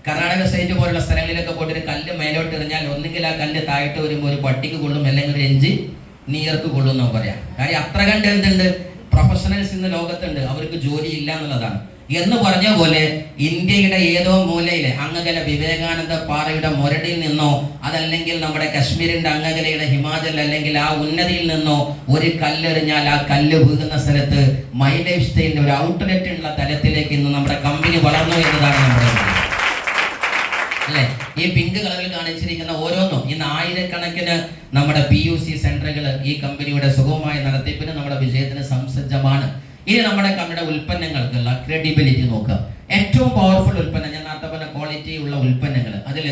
കർണാടക സ്റ്റേറ്റ് പോലുള്ള സ്ഥലങ്ങളിലൊക്കെ പോയിട്ട് ഒരു കല്ല് മേലോട്ട് എറിഞ്ഞാൽ ഒന്നുകിൽ ആ കല്ല് താഴോട്ട് വരുമ്പോൾ ഒരു പട്ടിക്ക് കൊള്ളും, അല്ലെങ്കിൽ ഒരു എഞ്ചിനീയർക്ക് കൊള്ളും എന്ന് പറയാം. കാര്യം അത്ര കണ്ട് എന്തുണ്ട്, പ്രൊഫഷണൽസ് ഇന്ന് ലോകത്തുണ്ട്, അവർക്ക് ജോലി ഇല്ല എന്നുള്ളതാണ്. എന്ന് പറഞ്ഞ പോലെ ഇന്ത്യയുടെ ഏതോ മൂലയിലെ അങ്ങകല വിവേകാനന്ദ പാറയുടെ മുരടിൽ നിന്നോ അതല്ലെങ്കിൽ നമ്മുടെ കശ്മീരിന്റെ അങ്ങകലയുടെ ഹിമാചൽ അല്ലെങ്കിൽ ആ ഉന്നതിയിൽ നിന്നോ ഒരു കല്ലെറിഞ്ഞാൽ ആ കല്ല് വീഴുന്ന സ്ഥലത്ത് മൈ ലൈഫ് സ്റ്റൈലിന്റെ ഒരു ഔട്ട്ലെറ്റ് ഉള്ള തലത്തിലേക്ക് ഇന്ന് നമ്മുടെ കമ്പനി വളർന്നു എന്നതാണ് നമ്മുടെ അല്ലെ. ഈ പിങ്ക് കളറിൽ കാണിച്ചിരിക്കുന്ന ഓരോന്നും ഇന്ന് ആയിരക്കണക്കിന് നമ്മുടെ PUC സെന്ററുകൾ ഈ കമ്പനിയുടെ സുഗമമായ നടത്തിപ്പിന് നമ്മുടെ വിജയത്തിന് സംസജ്ജമാണ്. ഇനി നമ്മുടെ കമ്പനിയുടെ ഉൽപ്പന്നങ്ങൾക്കുള്ള ക്രെഡിബിലിറ്റി നോക്കുക. ഏറ്റവും പവർഫുൾ ഉൽപ്പന്നം, ഞാൻ നേരത്തെ പറഞ്ഞ ക്വാളിറ്റി ഉള്ള ഉൽപ്പന്നങ്ങൾ, അതിൽ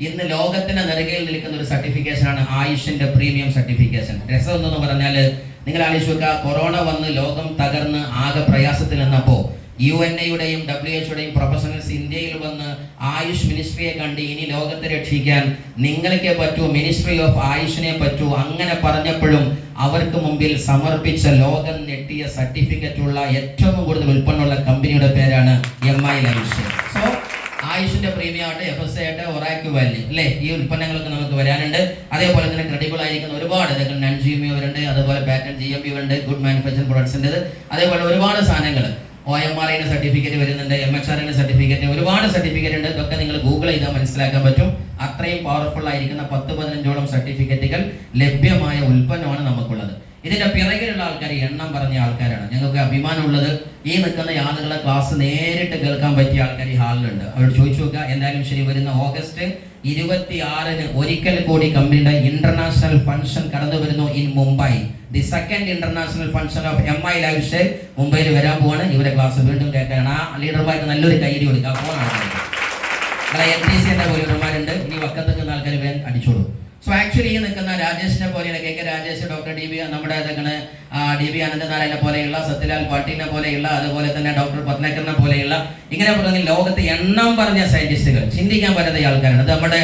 ഇന്ന് ലോകത്തിന്റെ നെറുകയിൽ നിൽക്കുന്ന ഒരു സർട്ടിഫിക്കേഷൻ ആണ് ആയുഷിന്റെ പ്രീമിയം സർട്ടിഫിക്കേഷൻ. രസം എന്ന് പറഞ്ഞാൽ, നിങ്ങൾ ആലോചിച്ച് നോക്കുക, കൊറോണ വന്ന് ലോകം തകർന്ന് ആകെ പ്രയാസത്തിൽ നിന്നപ്പോൾ UNAയുടെയും WHO പ്രൊഫഷണൽസ് ഇന്ത്യയിൽ വന്ന് ആയുഷ് മിനിസ്ട്രിയെ കണ്ട് ഇനി ലോകത്തെ രക്ഷിക്കാൻ നിങ്ങൾക്കേ പറ്റൂ, മിനിസ്ട്രി ഓഫ് ആയുഷിനെ പറ്റൂ, അങ്ങനെ പറഞ്ഞപ്പോഴും അവർക്ക് മുമ്പിൽ സമർപ്പിച്ച ലോകം നെട്ടിയ സർട്ടിഫിക്കറ്റ് ഉള്ള ഏറ്റവും കൂടുതൽ ഉൽപ്പന്നമുള്ള കമ്പനിയുടെ പേരാണ് MI ലൈഫ്സ്റ്റൈൽ. സോ ആയുഷിന്റെ പ്രീമിയം ആയിട്ട് FSA ആയിട്ട് ഒറാക്യു വാലി അല്ലേ, ഈ ഉൽപ്പന്നങ്ങളൊക്കെ നമുക്ക് വരാനുണ്ട്. അതേപോലെ തന്നെ ക്രെഡിബിൾ ആയിരിക്കുന്ന ഒരുപാട് നൺ GMO ഉണ്ട്, അതുപോലെ പാറ്റന്റ് GMP ഉണ്ട്, ഗുഡ് മാനുഫാക്ചറിംഗ് പ്രൊഡക്ട്സിൻ്റെ, അതേപോലെ ഒരുപാട് സാധനങ്ങൾ OMRIന്റെ സർട്ടിഫിക്കറ്റ് വരുന്നുണ്ട്, MHRന്റെ സർട്ടിഫിക്കറ്റ്, ഒരുപാട് സർട്ടിഫിക്കറ്റ് ഉണ്ട്. ഇതൊക്കെ നിങ്ങൾ ഗൂഗിൾ ചെയ്താൽ മനസ്സിലാക്കാൻ പറ്റും. അത്രയും പവർഫുൾ ആയിരിക്കുന്ന 10-15ഓളം സർട്ടിഫിക്കറ്റുകൾ ലഭ്യമായ ഉൽപ്പന്നമാണ് നമുക്കുള്ളത്. ഇതിന്റെ പിറകിലുള്ള ആൾക്കാർ എണ്ണം പറഞ്ഞ ആൾക്കാരാണ്. ഞങ്ങൾക്ക് അഭിമാനമുള്ളത് ഈ നിൽക്കുന്ന ആളുകളെ ക്ലാസ് നേരിട്ട് കേൾക്കാൻ പറ്റിയ ആൾക്കാർ ഈ ഹാളിലുണ്ട്. അവരോട് ചോദിച്ചു നോക്കുക. എന്തായാലും ശരി, വരുന്ന ഓഗസ്റ്റ് 26-ന് ഒരിക്കൽ കൂടി കമ്പനിയുടെ ഇന്റർനാഷണൽ ഫംഗ്ഷൻ കടന്നു വരുന്നു in Mumbai. The second international function of MI life style മുംബൈയിൽ വരാൻ പോവാണ്. ഇവരെ ക്ലാസ് വീണ്ടും കേൾക്കാനാണ്. ആ ലീഡർമാർക്ക് നല്ലൊരു കൈയ്യടി കൊടുക്കുക. ഫോണാണ് NTCന്റെ ലീഡർമാരുണ്ട്. ഇനി വക്കത്തൊക്കെ ആൾക്കാർ വേഗം അടിച്ചോളൂ. സോ ആക്ച്വലി ഈ നിൽക്കുന്ന രാജേഷിനെ പോലെയുള്ള KK രാജേഷ്, ഡോക്ടർ DB നമ്മുടെ DB അനന്തനാരായണനെ പോലെയുള്ള, സത്യലാൽ പാട്ടീലിനെ പോലെയുള്ള, അതുപോലെ തന്നെ ഡോക്ടർ പത്മനാഭനെ പോലെയുള്ള, ഇങ്ങനെ പറഞ്ഞ ലോകത്ത് എണ്ണം പറഞ്ഞ സയന്റിസ്റ്റുകൾ, ചിന്തിക്കാൻ പറ്റാത്ത ആൾക്കാരാണ്. അത് നമ്മുടെ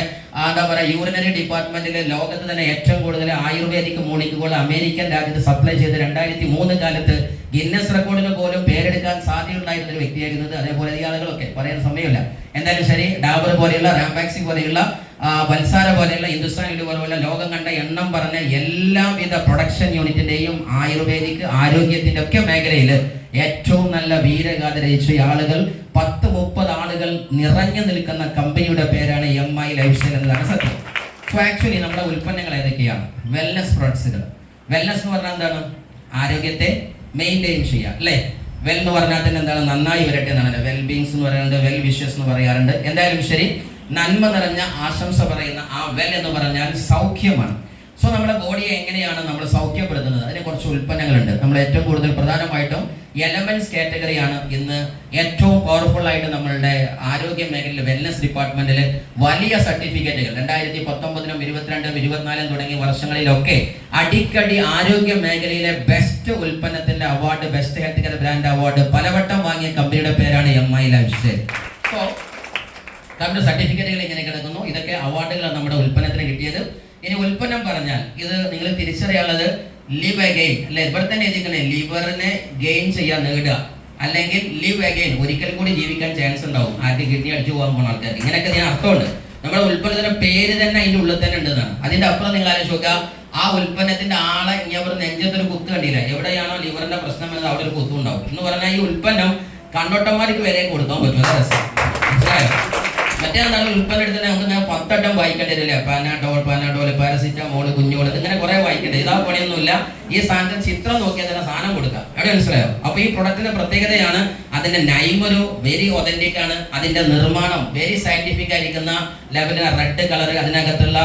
എന്താ പറയുക, യൂറിനറി ഡിപ്പാർട്ട്മെന്റിൽ ലോകത്ത് തന്നെ ഏറ്റവും കൂടുതൽ ആയുർവേദിക് മോളിക്കുകൾ അമേരിക്കൻ രാജ്യത്ത് സപ്ലൈ ചെയ്ത് 2003 കാലത്ത് ഗിന്നസ് റെക്കോർഡിന് പോലും പേരെടുക്കാൻ സാധ്യതയുണ്ടായിരുന്ന ഒരു വ്യക്തിയായിരുന്നത്. അതേപോലെ ഈ ആളുകളൊക്കെ പറയാൻ സമയമില്ല. എന്തായാലും ശരി, ഡാബർ പോലെയുള്ള, റാംബാക്സി പോലെയുള്ള, ബൽസാര പോലെയുള്ള, ഹിന്ദുസ്ഥാൻ പോലെയുള്ള ലോകം കണ്ട എണ്ണം പറഞ്ഞ എല്ലാവിധ പ്രൊഡക്ഷൻ യൂണിറ്റിന്റെയും ആയുർവേദിക് ആരോഗ്യത്തിന്റെ ഒക്കെ മേഖലയിൽ ഏറ്റവും നല്ല വീരഗാഥ രചിച്ച ആളുകൾ 10-30 ആളുകൾ നിറഞ്ഞു നിൽക്കുന്ന കമ്പനിയുടെ പേരാണ് MI ലൈഫ് സ്റ്റൈൽ എന്നതാണ് സത്യം. സോ ആക്ച്വലി നമ്മുടെ ഉൽപ്പന്നങ്ങൾ ഏതൊക്കെയാണ്? വെൽനസ് പ്രൊഡക്ട്സുകൾ. വെൽനസ് എന്ന് പറഞ്ഞാൽ എന്താണ്? ആരോഗ്യത്തെ മെയിൻറ്റെയിൻ ചെയ്യുക, അല്ലേ? വെൽ എന്ന് പറഞ്ഞാൽ തന്നെ എന്താണ്? നന്നായി വരട്ടെ എന്നാണ്. വെൽ ബീങ്സ് എന്ന് പറയുന്നത് വെൽ വിഷസ് എന്ന് പറയാറുണ്ട്. എന്തായാലും ശരി, നന്മ നിറഞ്ഞ ആശംസ പറയുന്ന ആ വെൽ എന്ന് പറഞ്ഞാൽ സൗഖ്യമാണ്. സോ നമ്മുടെ ബോഡിയെ എങ്ങനെയാണ് നമ്മൾ സൗഖ്യപ്പെടുത്തുന്നത്? അതിന് കുറച്ച് ഉൽപ്പന്നങ്ങളുണ്ട്. നമ്മൾ ഏറ്റവും കൂടുതൽ പ്രധാനമായിട്ടും എലമെന്റ്സ് കാറ്റഗറിയാണ് ഇന്ന് ഏറ്റവും പവർഫുൾ ആയിട്ട് നമ്മളുടെ ആരോഗ്യ മേഖലയിൽ വെൽനസ് ഡിപ്പാർട്ട്മെന്റിൽ വലിയ സർട്ടിഫിക്കറ്റുകൾ 2019, 2022, 2024 തുടങ്ങിയ വർഷങ്ങളിലൊക്കെ അടിക്കടി ആരോഗ്യ മേഖലയിലെ ബെസ്റ്റ് ഉൽപ്പന്നത്തിന്റെ award, best health care brand award പലവട്ടം വാങ്ങിയ കമ്പനിയുടെ പേരാണ് MI ലൈഫ് സ്റ്റൈൽ. സോ നമ്മുടെ സർട്ടിഫിക്കറ്റുകൾ ഇങ്ങനെ കിടക്കുന്നു. ഇതൊക്കെ അവാർഡുകളാണ് നമ്മുടെ ഉൽപ്പന്നത്തിന് കിട്ടിയത്. ഇനി ഉൽപ്പന്നം പറഞ്ഞാൽ ഇത് നിങ്ങൾ തിരിച്ചറിയാനുള്ളത് ലിവ് അഗെയിൻ, അല്ലെ? ഇവിടെ തന്നെ എഴുതിക്കണേ, ലിവറിനെ ഗെയിൻ ചെയ്യാൻ, നേടുക, അല്ലെങ്കിൽ ലിവ് അഗെയിൻ, ഒരിക്കൽ കൂടി ജീവിക്കാൻ ചാൻസ് ഉണ്ടാവും. ആദ്യം കിഡ്നി അടിച്ചു പോകാൻ പോകുന്ന ആൾക്കാർ. ഇങ്ങനെയൊക്കെ ഇതിന് അർത്ഥമുണ്ട്. നമ്മുടെ ഉൽപ്പന്നത്തിന്റെ പേര് തന്നെ അതിന്റെ ഉള്ളിൽ തന്നെ ഉണ്ടെന്നാണ്. അതിന്റെ അപ്പുറം നിങ്ങൾ ആലോചിച്ച് നോക്കുക, ആ ഉൽപ്പന്നത്തിന്റെ ആളെ ഇനി അവർ നെഞ്ചത്തൊരു കുത്ത് കണ്ടില്ല, എവിടെയാണോ ലിവറിന്റെ പ്രശ്നം എന്നത് അവിടെ ഒരു കുത്തും ഉണ്ടാവും എന്ന് പറഞ്ഞാൽ ഈ ഉൽപ്പന്നം കണ്ണോട്ടന്മാർക്ക് വരെ കൊടുക്കാൻ പറ്റും. അതാ രസം, മനസ്സിലായോ? മറ്റേ ഉൽപ്പന്നം എടുത്ത് നമുക്ക് 10 വട്ടം വായിക്കേണ്ടി വരില്ല. പാനാഡോൾ, പാരസിറ്റമോൾ, കുഞ്ഞോൾ, ഇങ്ങനെ കുറെ വായിക്കേണ്ടത്. ഇതാ പണിയൊന്നുമില്ല. ഈ സാധനത്തിന് ചിത്രം നോക്കിയാൽ തന്നെ സാധനം കൊടുക്കാം. അവിടെ മനസ്സിലായോ? അപ്പൊ ഈ പ്രൊഡക്റ്റിന്റെ പ്രത്യേകതയാണ് അതിന്റെ നൈം ഒരു വെരി ഒതന്റിക് ആണ്. അതിന്റെ നിർമ്മാണം വെരി സയന്റിഫിക് ആയിരിക്കുന്ന ലെവലിൽ റെഡ് കളർ, അതിനകത്തുള്ള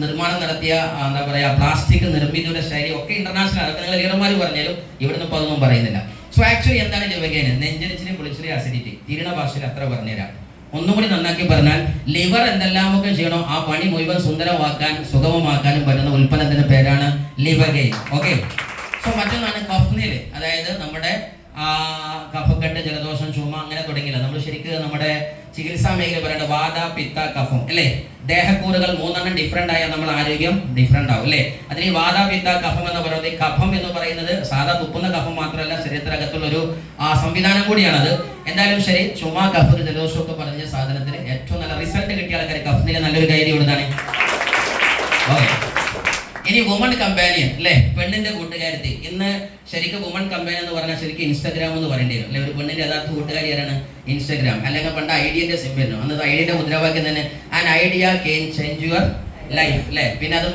നിർമ്മാണം നടത്തിയ എന്താ പറയാ പ്ലാസ്റ്റിക് നിർമ്മിതിയുടെ ശൈലി ഒക്കെ ഇന്റർനാഷണൽ. അതൊക്കെ നിങ്ങൾ ലീഡർമാർ പറഞ്ഞാലും ഇവിടുന്ന് ഇപ്പൊ അതൊന്നും പറയുന്നില്ല. സോ ആക്ച്വലി എന്താണ് ലിവഗെയിൻ? നെഞ്ചരിച്ചിലും പുളിച്ചിലും അസിഡിറ്റി. തീരണ ഭാഷയിൽ അത്ര പറഞ്ഞുതരാം. ഒന്നും കൂടി നന്നാക്കി പറഞ്ഞാൽ ലിവർ എന്തെല്ലാമൊക്കെ ചെയ്യണോ ആ പണി മുഴുവൻ സുന്ദരമാക്കാൻ, സുഗമമാക്കാനും പറ്റുന്ന ഉൽപ്പന്നത്തിന്റെ പേരാണ് ലിവഗെയിൻ. ഓക്കെ. സോ മറ്റൊന്നാണ് കഫ്നിൽ, അതായത് നമ്മുടെ കഫക്കെട്ട്, ജലദോഷം, ചുമ അങ്ങനെ തുടങ്ങിയില്ല. നമ്മൾ ശരിക്കും നമ്മുടെ ചികിത്സാ മേഖല പറയേണ്ട വാത, പിത്ത, കഫം, അല്ലേ? ദേഹക്കൂറുകൾ 3 ഡിഫറെന്റ് ആയ നമ്മൾ ആരോഗ്യം ഡിഫറെന്റ് ആവും, അല്ലേ? അതിന് ഈ വാത, പിത്ത, കഫം എന്ന് പറയുന്നത്, കഫം എന്ന് പറയുന്നത് സാധാ തുപ്പുന്ന കഫം മാത്രമല്ല, ശരീരത്തിനകത്തുള്ള ഒരു സംവിധാനം കൂടിയാണത്. എന്തായാലും ശരി, ചുമ, കഫ്, ജലദോഷം ഒക്കെ പറഞ്ഞ സാധനത്തിന് ഏറ്റവും നല്ല റിസൾട്ട് കിട്ടിയ ആൾക്കാർ കഫ്നിലെ നല്ലൊരു കാര്യം കൊടുത്താണ്. ഓക്കെ. ഇനി വുമൺ കമ്പാനിയൻ, അല്ലെ? പെണ്ണിന്റെ കൂട്ടുകാരത്തി. ഇന്ന് ശരിക്കും വുമൺ കമ്പാനിയൻ എന്ന് പറഞ്ഞാൽ ശരിക്കും ഇൻസ്റ്റാഗ്രാം എന്ന് പറയേണ്ടി വരും, അല്ലെ? ഒരു പെണ്ണിന്റെ യഥാർത്ഥ കൂട്ടുകാരി ആരാണ്? ഇൻസ്റ്റാഗ്രാം. അല്ലെങ്കിൽ പണ്ട് ഐഡിയന്റെ സിമ്പിൾ, അന്നത്തെ ഐഡിയന്റെ മുദ്രാവാക്യം തന്നെ an idea can change your life, അല്ലെ? പിന്നെ അത്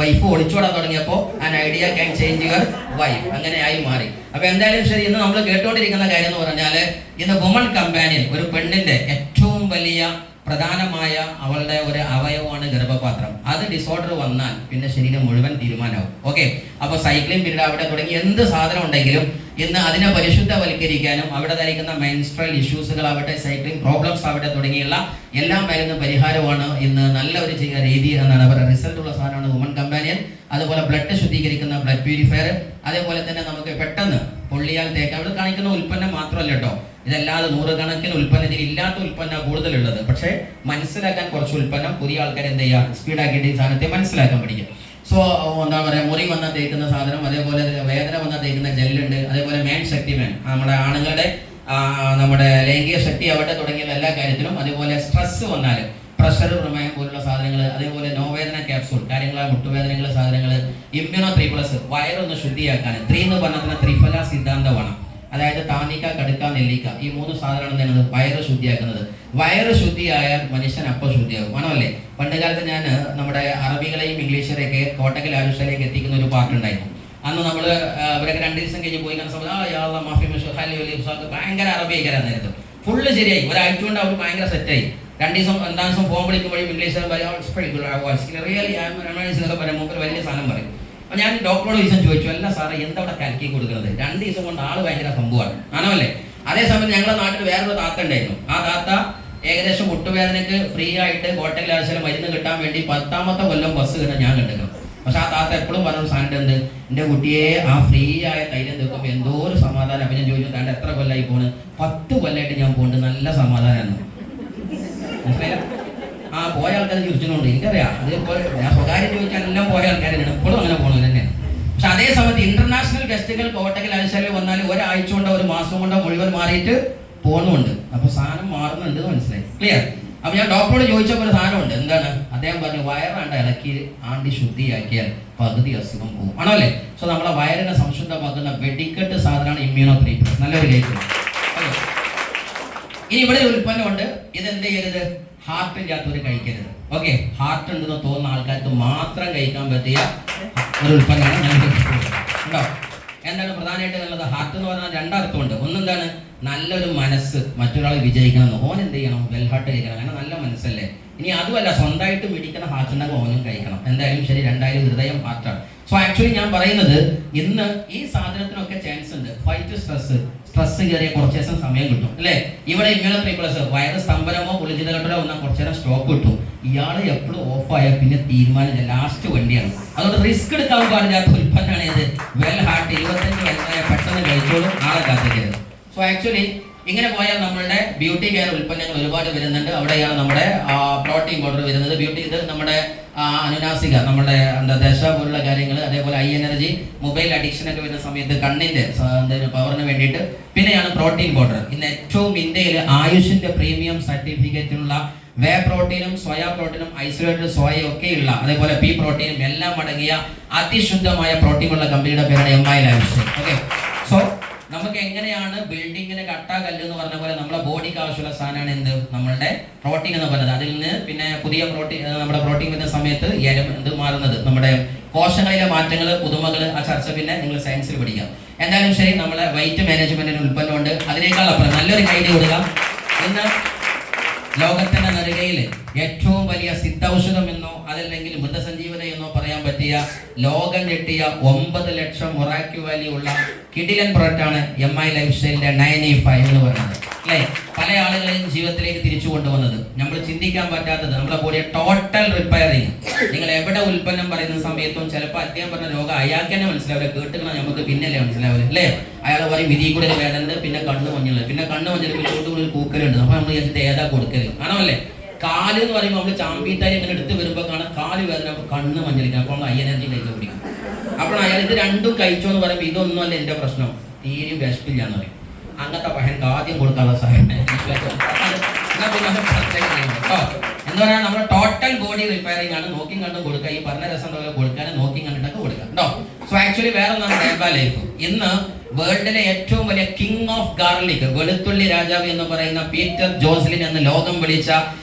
വൈഫ് ഒളിച്ചോടാൻ തുടങ്ങിയപ്പോ an idea can change your wife, അങ്ങനെ ആയി മാറി. അപ്പൊ എന്തായാലും ശരി, ഇന്ന് നമ്മൾ കേട്ടുകൊണ്ടിരിക്കുന്ന കാര്യം എന്ന് പറഞ്ഞാല് ഇന്ന് വുമൺ കമ്പാനിയൻ ഒരു പെണ്ണിന്റെ ഏറ്റവും വലിയ പ്രധാനമായ അവളുടെ ഒരു അവയവമാണ് ഗർഭപാത്രം. അത് ഡിസോർഡർ വന്നാൽ പിന്നെ ശരീരം മുഴുവൻ തീരുമാനമാവും. ഓക്കെ. അപ്പൊ സൈക്ലിംഗ് പീരീഡ് അവിടെ തുടങ്ങി എന്ത് സാധനം ഉണ്ടെങ്കിലും ഇന്ന് അതിനെ പരിശുദ്ധവൽക്കരിക്കാനും അവിടെ ധരിക്കുന്ന മെൻസ്ട്രൽ ഇഷ്യൂസുകൾ ആവട്ടെ, സൈക്ലിംഗ് പ്രോബ്ലംസ് ആവട്ടെ തുടങ്ങിയുള്ള എല്ലാം വരുന്ന പരിഹാരമാണ് ഇന്ന് നല്ല ഒരു രീതി എന്നാണ് അവരുടെ റിസൾട്ട് ഉള്ള സാധനമാണ് വുമൺ കമ്പാനിയൻ. അതുപോലെ ബ്ലഡ് ശുദ്ധീകരിക്കുന്ന ബ്ലഡ് പ്യൂരിഫയർ, അതേപോലെ തന്നെ നമുക്ക് പെട്ടെന്ന് പൊള്ളിയാൽ തേക്കാൻ അവിടെ കാണിക്കുന്ന ഉൽപ്പന്നം മാത്രമല്ല കേട്ടോ, ഇതല്ലാതെ 100 കണക്കിന് ഉൽപ്പന്നത്തിൽ ഇല്ലാത്ത ഉൽപ്പന്നം കൂടുതലുള്ളത്. പക്ഷേ മനസ്സിലാക്കാൻ കുറച്ച് ഉൽപ്പന്നം പുതിയ ആൾക്കാർ എന്ത് ചെയ്യുക, സ്പീഡാക്കിയിട്ട് ഈ സാധനത്തെ മനസ്സിലാക്കാൻ പഠിക്കും. സോ എന്താ പറയുക, മുറി വന്നാൽ തേക്കുന്ന സാധനം, അതേപോലെ വേദന വന്നാൽ തേക്കുന്ന ജെല്ലുണ്ട്, അതേപോലെ മാൻ ശക്തി മാൻ, നമ്മുടെ ആണുങ്ങളുടെ നമ്മുടെ ലൈംഗിക ശക്തി ആവട്ടെ തുടങ്ങിയ എല്ലാ കാര്യത്തിലും. അതേപോലെ സ്ട്രെസ് വന്നാൽ പ്രഷർ, പ്രമേയം പോലുള്ള സാധനങ്ങൾ, അതേപോലെ നോവേദന ക്യാപ്സൂൾ, കാര്യങ്ങളായ മുട്ടുവേദനകൾ സാധനങ്ങൾ, ഇമ്മ്യൂണോ 3+, വയറൊന്ന് ശുദ്ധിയാക്കാൻ. 3 എന്ന് പറഞ്ഞാൽ ത്രിഫല സിദ്ധാന്തമാണ്. അതായത് താനിക്ക, കടുക്ക, നെല്ലിക്ക, ഈ 3 സാധനമാണ് എന്താണ് വയറ് ശുദ്ധിയാക്കുന്നത്. വയറ് ശുദ്ധിയായാൽ മനുഷ്യൻ അപ്പോൾ ശുദ്ധിയാകും. ആണല്ലേ? പണ്ട് കാലത്ത് ഞാൻ നമ്മുടെ അറബികളെയും ഇംഗ്ലീഷുകാരെയൊക്കെ കോട്ടക്കൽ ആലുഷയിലേക്ക് എത്തിക്കുന്ന ഒരു പാട്ടുണ്ടായിരുന്നു. അന്ന് നമ്മൾ അവരൊക്കെ 2 ദിവസം കഴിഞ്ഞ് പോയി കാണുന്ന സമയത്ത് മാഫി ഭയങ്കര അറബിക്കാരാണ് നേരത്തെ ഫുള്ള് ശരിയായി. ഒരാഴ്ച കൊണ്ട് അവർ ഭയങ്കര സെറ്റായി. 2 ദിവസം 2 ദിവസം ഫോൺ വിളിക്കുമ്പോഴും ഇംഗ്ലീഷുകാർ പറയുമ്പോൾ വലിയ സാധനം പറയും. അപ്പോൾ ഞാൻ ഡോക്ടറോട് ദിവസം ചോദിച്ചു, അല്ല സാറേ എന്താ അവിടെ കലക്കി കൊടുക്കുന്നത്? 2 ദിവസം കൊണ്ട് ആള് ഭയങ്കര സംഭവമാണ്. ആണല്ലേ? അതേസമയം ഞങ്ങളുടെ നാട്ടിൽ വേറൊരു താത്ത ഉണ്ടായിരുന്നു. ആ താത്ത ഏകദേശം മുട്ടുവേദനയ്ക്ക് ഫ്രീ ആയിട്ട് കോട്ടക്കൽ ആശുപത്രിയിൽ മരുന്ന് കിട്ടാൻ വേണ്ടി 10ാമത്തെ കൊല്ലം ബസ് കിട്ടാൻ ഞാൻ കണ്ടിരുന്നു. പക്ഷെ ആ താത്ത എപ്പോഴും പറഞ്ഞ സാധനം എന്ത്, എൻ്റെ കുട്ടിയെ ആ ഫ്രീ ആയ തൈലം തീർക്കുമ്പോൾ എന്തോ ഒരു സമാധാനം. അപ്പം ഞാൻ ചോദിച്ചു, താണ്ട് എത്ര കൊല്ലമായി പോണ്? 10 കൊല്ലമായിട്ട് ഞാൻ പോകുന്നുണ്ട്, നല്ല സമാധാനമാണ്. മനസ്സിലായില്ല? ആ പോയ ആൾക്കാർ ചോദിച്ചിട്ടുണ്ട്, എനിക്കറിയാം. അതേപോലെ ഞാൻ സ്വകാര്യം ചോദിച്ചാൽ എല്ലാം പോയ ആൾക്കാരാണ്, എപ്പോഴും അങ്ങനെ പോകുന്നത് തന്നെയാണ്. പക്ഷെ അതേ സമയത്ത് ഇന്റർനാഷണൽ ഗസ്റ്റുകൾ കോട്ടക്കൽ ആശുപത്രിയിൽ വന്നാൽ ഒരാഴ്ച കൊണ്ടോ 1 മാസം കൊണ്ടോ മുഴുവൻ മാറിയിട്ട് പോകുന്നുണ്ട്. അപ്പൊ സാധനം മാറുന്നുണ്ട്, മനസ്സിലായി? ക്ലിയർ? അപ്പൊ ഞാൻ ഡോക്ടറോട് ചോദിച്ചപ്പോൾ ഒരു സാധനമുണ്ട്. എന്താണ്? അദ്ദേഹം പറഞ്ഞു, വയറാണ്ട് ഇളക്കി ആണ്ടി ശുദ്ധിയാക്കിയാൽ പകുതി അസുഖം പോകും. ആണല്ലേ? സോ നമ്മളെ വയറിനെ സംശുദ്ധമാക്കുന്ന വെടിക്കെട്ട് സാധനമാണ് ഇമ്മ്യൂണോ-3+. നല്ലൊരു കേൾക്കുന്നു. ഇനി ഇവിടെ ഒരു ഉൽപ്പന്നമുണ്ട്. ഇതെന്ത് ചെയ്യരുത്? ഹാർട്ട് ഇല്ലാത്തവർ കഴിക്കരുത്. ഓക്കെ? ഹാർട്ട് ഉണ്ടെന്ന് തോന്നുന്ന ആൾക്കാർക്ക് മാത്രം കഴിക്കാൻ പറ്റിയ ഒരു ഉൽപ്പന്നമാണ് ഞാൻ ഉണ്ടോ? എന്താണ് പ്രധാനമായിട്ട് നല്ലത്? ഹാർട്ട് എന്ന് പറഞ്ഞാൽ 2 അർത്ഥമുണ്ട്. ഒന്നെന്താണ്? നല്ലൊരു മനസ്സ്, മറ്റൊരാൾ വിജയിക്കണം. ഓൻ എന്ത് ചെയ്യണം? വെൽ ഹാർട്ട് കഴിക്കണം. അങ്ങനെ നല്ല മനസ്സല്ലേ. ഇനി അതുമല്ല, സ്വന്തമായിട്ട് പിടിക്കുന്ന ഹാർട്ട് ഉണ്ടെങ്കിൽ ഓനും കഴിക്കണം. എന്തായാലും ശരി, 2 ഹൃദയം ഹാർട്ടാണ്. സോ ആക്ച്വലി ഞാൻ പറയുന്നത്, ഇന്ന് ഈ സാധനത്തിനൊക്കെ ചാൻസ് ഉണ്ട്. ഫൈറ്റ് സ്ട്രെസ് കയറിയ കുറച്ച് ദിവസം സമയം കിട്ടും അല്ലേ? ഇവിടെ ഇമ്മ്യൂണോ-3+, വയറ് സ്തംഭനമോ കുളിച്ചിത കെട്ടലോ ഒന്നാൽ കുറച്ചു നേരം സ്റ്റോപ്പ് കിട്ടും. ഇയാൾ എപ്പോഴും ഓഫായാൽ പിന്നെ തീരുമാനം ലാസ്റ്റ് വണ്ടിയാണ്. അതുകൊണ്ട് റിസ്ക് എടുക്കാൻ പാടില്ലാത്ത ഉൽപ്പന്നമാണ് ഇത്. വെൽ ഹാർട്ട് 25 വയസ്സായ പെട്ടെന്ന് കഴിച്ചോളും, ആളെ കാത്തിക്കരുത്. സോ ആക്ച്വലി ഇങ്ങനെ പോയാൽ നമ്മളുടെ ബ്യൂട്ടി കെയർ ഉൽപ്പന്നങ്ങൾ ഒരുപാട് വരുന്നുണ്ട്. അവിടെയാണ് നമ്മുടെ പ്രോട്ടീൻ പൗഡർ വരുന്നത്. ബ്യൂട്ടി ഇത് നമ്മുടെ അനുനാസിക, നമ്മുടെ ദശ പോലുള്ള കാര്യങ്ങൾ, അതേപോലെ ഐ എനർജി, മൊബൈൽ അഡിക്ഷൻ ഒക്കെ വരുന്ന സമയത്ത് കണ്ണിന്റെ പവറിന് വേണ്ടിയിട്ട്. പിന്നെയാണ് പ്രോട്ടീൻ പൗഡർ. ഇന്ന് ഏറ്റവും ഇന്ത്യയിൽ ആയുഷിന്റെ പ്രീമിയം സർട്ടിഫിക്കറ്റുള്ള വേ പ്രോട്ടീനും സോയ പ്രോട്ടീനും ഐസൊലേറ്റഡ് സോയയും ഒക്കെയുള്ള, അതേപോലെ പി പ്രോട്ടീനും എല്ലാം അടങ്ങിയ അതിശുദ്ധമായ പ്രോട്ടീനുള്ള കമ്പനിയുടെ പേരാണ് MI ആയുഷ്. ഓക്കെ? സോ നമുക്ക് എങ്ങനെയാണ് ബിൽഡിങ്ങിന് കട്ടാ കല്ല് എന്ന് പറഞ്ഞ പോലെ നമ്മുടെ ബോഡിക്ക് ആവശ്യമുള്ള സാധനമാണ് എന്ത്? നമ്മളുടെ പ്രോട്ടീൻ എന്ന് പറയുന്നത്. അതിൽ നിന്ന് പിന്നെ പുതിയ പ്രോട്ടീൻ, നമ്മുടെ പ്രോട്ടീൻ വരുന്ന സമയത്ത് എന്ത് മാറുന്നത്, നമ്മുടെ കോശങ്ങളിലെ മാറ്റങ്ങൾ, പുതുമകൾ, ആ ചർച്ച പിന്നെ നിങ്ങൾ സയൻസിൽ പഠിക്കാം. എന്തായാലും ശരി, നമ്മളെ വെയിറ്റ് മാനേജ്മെന്റിന് ഉൽപ്പന്നമുണ്ട്. അതിനേക്കാൾ അപ്പുറം നല്ലൊരു ഐഡിയ കൊടുക്കാം. ഇന്ന് ലോകത്തിന്റെ നെറുകയിൽ ഏറ്റവും വലിയ സിദ്ധൌഷധം എന്നോ അതല്ലെങ്കിൽ മൃതസഞ്ജീവന എന്നോ പറയാൻ പറ്റിയ, ലോകം ഞെട്ടിയ 9 ലക്ഷം മൊറാക്യു വാല്യൂ ഉള്ള കിടിലൻ പ്രൊഡക്റ്റാണ് MI ലൈഫ് സ്റ്റൈലിന്റെ 9E5 എന്ന് പറയുന്നത്. അല്ലേ? പല ആളുകളെയും ജീവിതത്തിലേക്ക് തിരിച്ചു കൊണ്ടുവന്നത്, നമ്മൾ ചിന്തിക്കാൻ പറ്റാത്തത്, നമ്മളെ ബോഡിയെ ടോട്ടൽ റിപ്പയറിങ്. നിങ്ങൾ എവിടെ ഉൽപ്പന്നം പറയുന്ന സമയത്തും ചിലപ്പോൾ അദ്ദേഹം പറഞ്ഞ രോഗം അയാൾക്ക് തന്നെ മനസ്സിലാവില്ല, കേട്ടുകണം നമുക്ക് പിന്നല്ലേ മനസ്സിലാവില്ല അല്ലേ? അയാൾ പറയും വിധി കൂടെ വേദന, പിന്നെ കണ്ണ് മഞ്ഞുള്ളത്, പിന്നെ കണ്ണ് മഞ്ഞൾ കൂടുതൽ കൂക്കലുണ്ട്. അപ്പൊ നമ്മൾ വിചാരിച്ചിട്ട് ഏതാ കൊടുക്കല്? ആണോ അല്ലേ? കാല് എന്ന് പറയുമ്പോൾ നമ്മൾ ചാമ്പിത്താരി ഇങ്ങനെ എടുത്ത് വരുമ്പോൾ കാണാൻ കാല് വേദന, അപ്പൊ കണ്ണ് മഞ്ഞളിക്കണം. അപ്പോൾ നമ്മൾ ഐ എനർജി കഴിക്കാൻ പിടിക്കും. അപ്പോൾ അയാൾ ഇത് 2ഉം കഴിച്ചോ എന്ന് പറയുമ്പോൾ ഇതൊന്നും അല്ല എന്റെ പ്രശ്നം, തീരെ വിശപ്പില്ലാന്ന് പറയും. അങ്ങനത്തെ പഹൻക്ക് ആദ്യം കൊടുക്കാനുള്ള സാധനം എന്ന് പറഞ്ഞാൽ നമ്മുടെ ടോട്ടൽ ബോഡി റിപ്പയറിംഗ് ആണ്. നോക്കി കണ്ടും കൊടുക്കുക, ഈ പറഞ്ഞ രസം കൊടുക്കാൻ നോക്കി കണ്ടിട്ടൊക്കെ കൊടുക്കുക കേട്ടോ. സോ ആക്ച്വലി വേറെ ഒന്നാണ് ഡേബ ലൈഫ്. ഇന്ന് വേൾഡിലെ ഏറ്റവും വലിയ കിങ് ഓഫ് ഗാർലിക്, വെളുത്തുള്ളി രാജാവ് എന്ന് പറയുന്ന പീറ്റർ ജോസ്ലിൻ എന്ന് ലോകം വിളിച്ച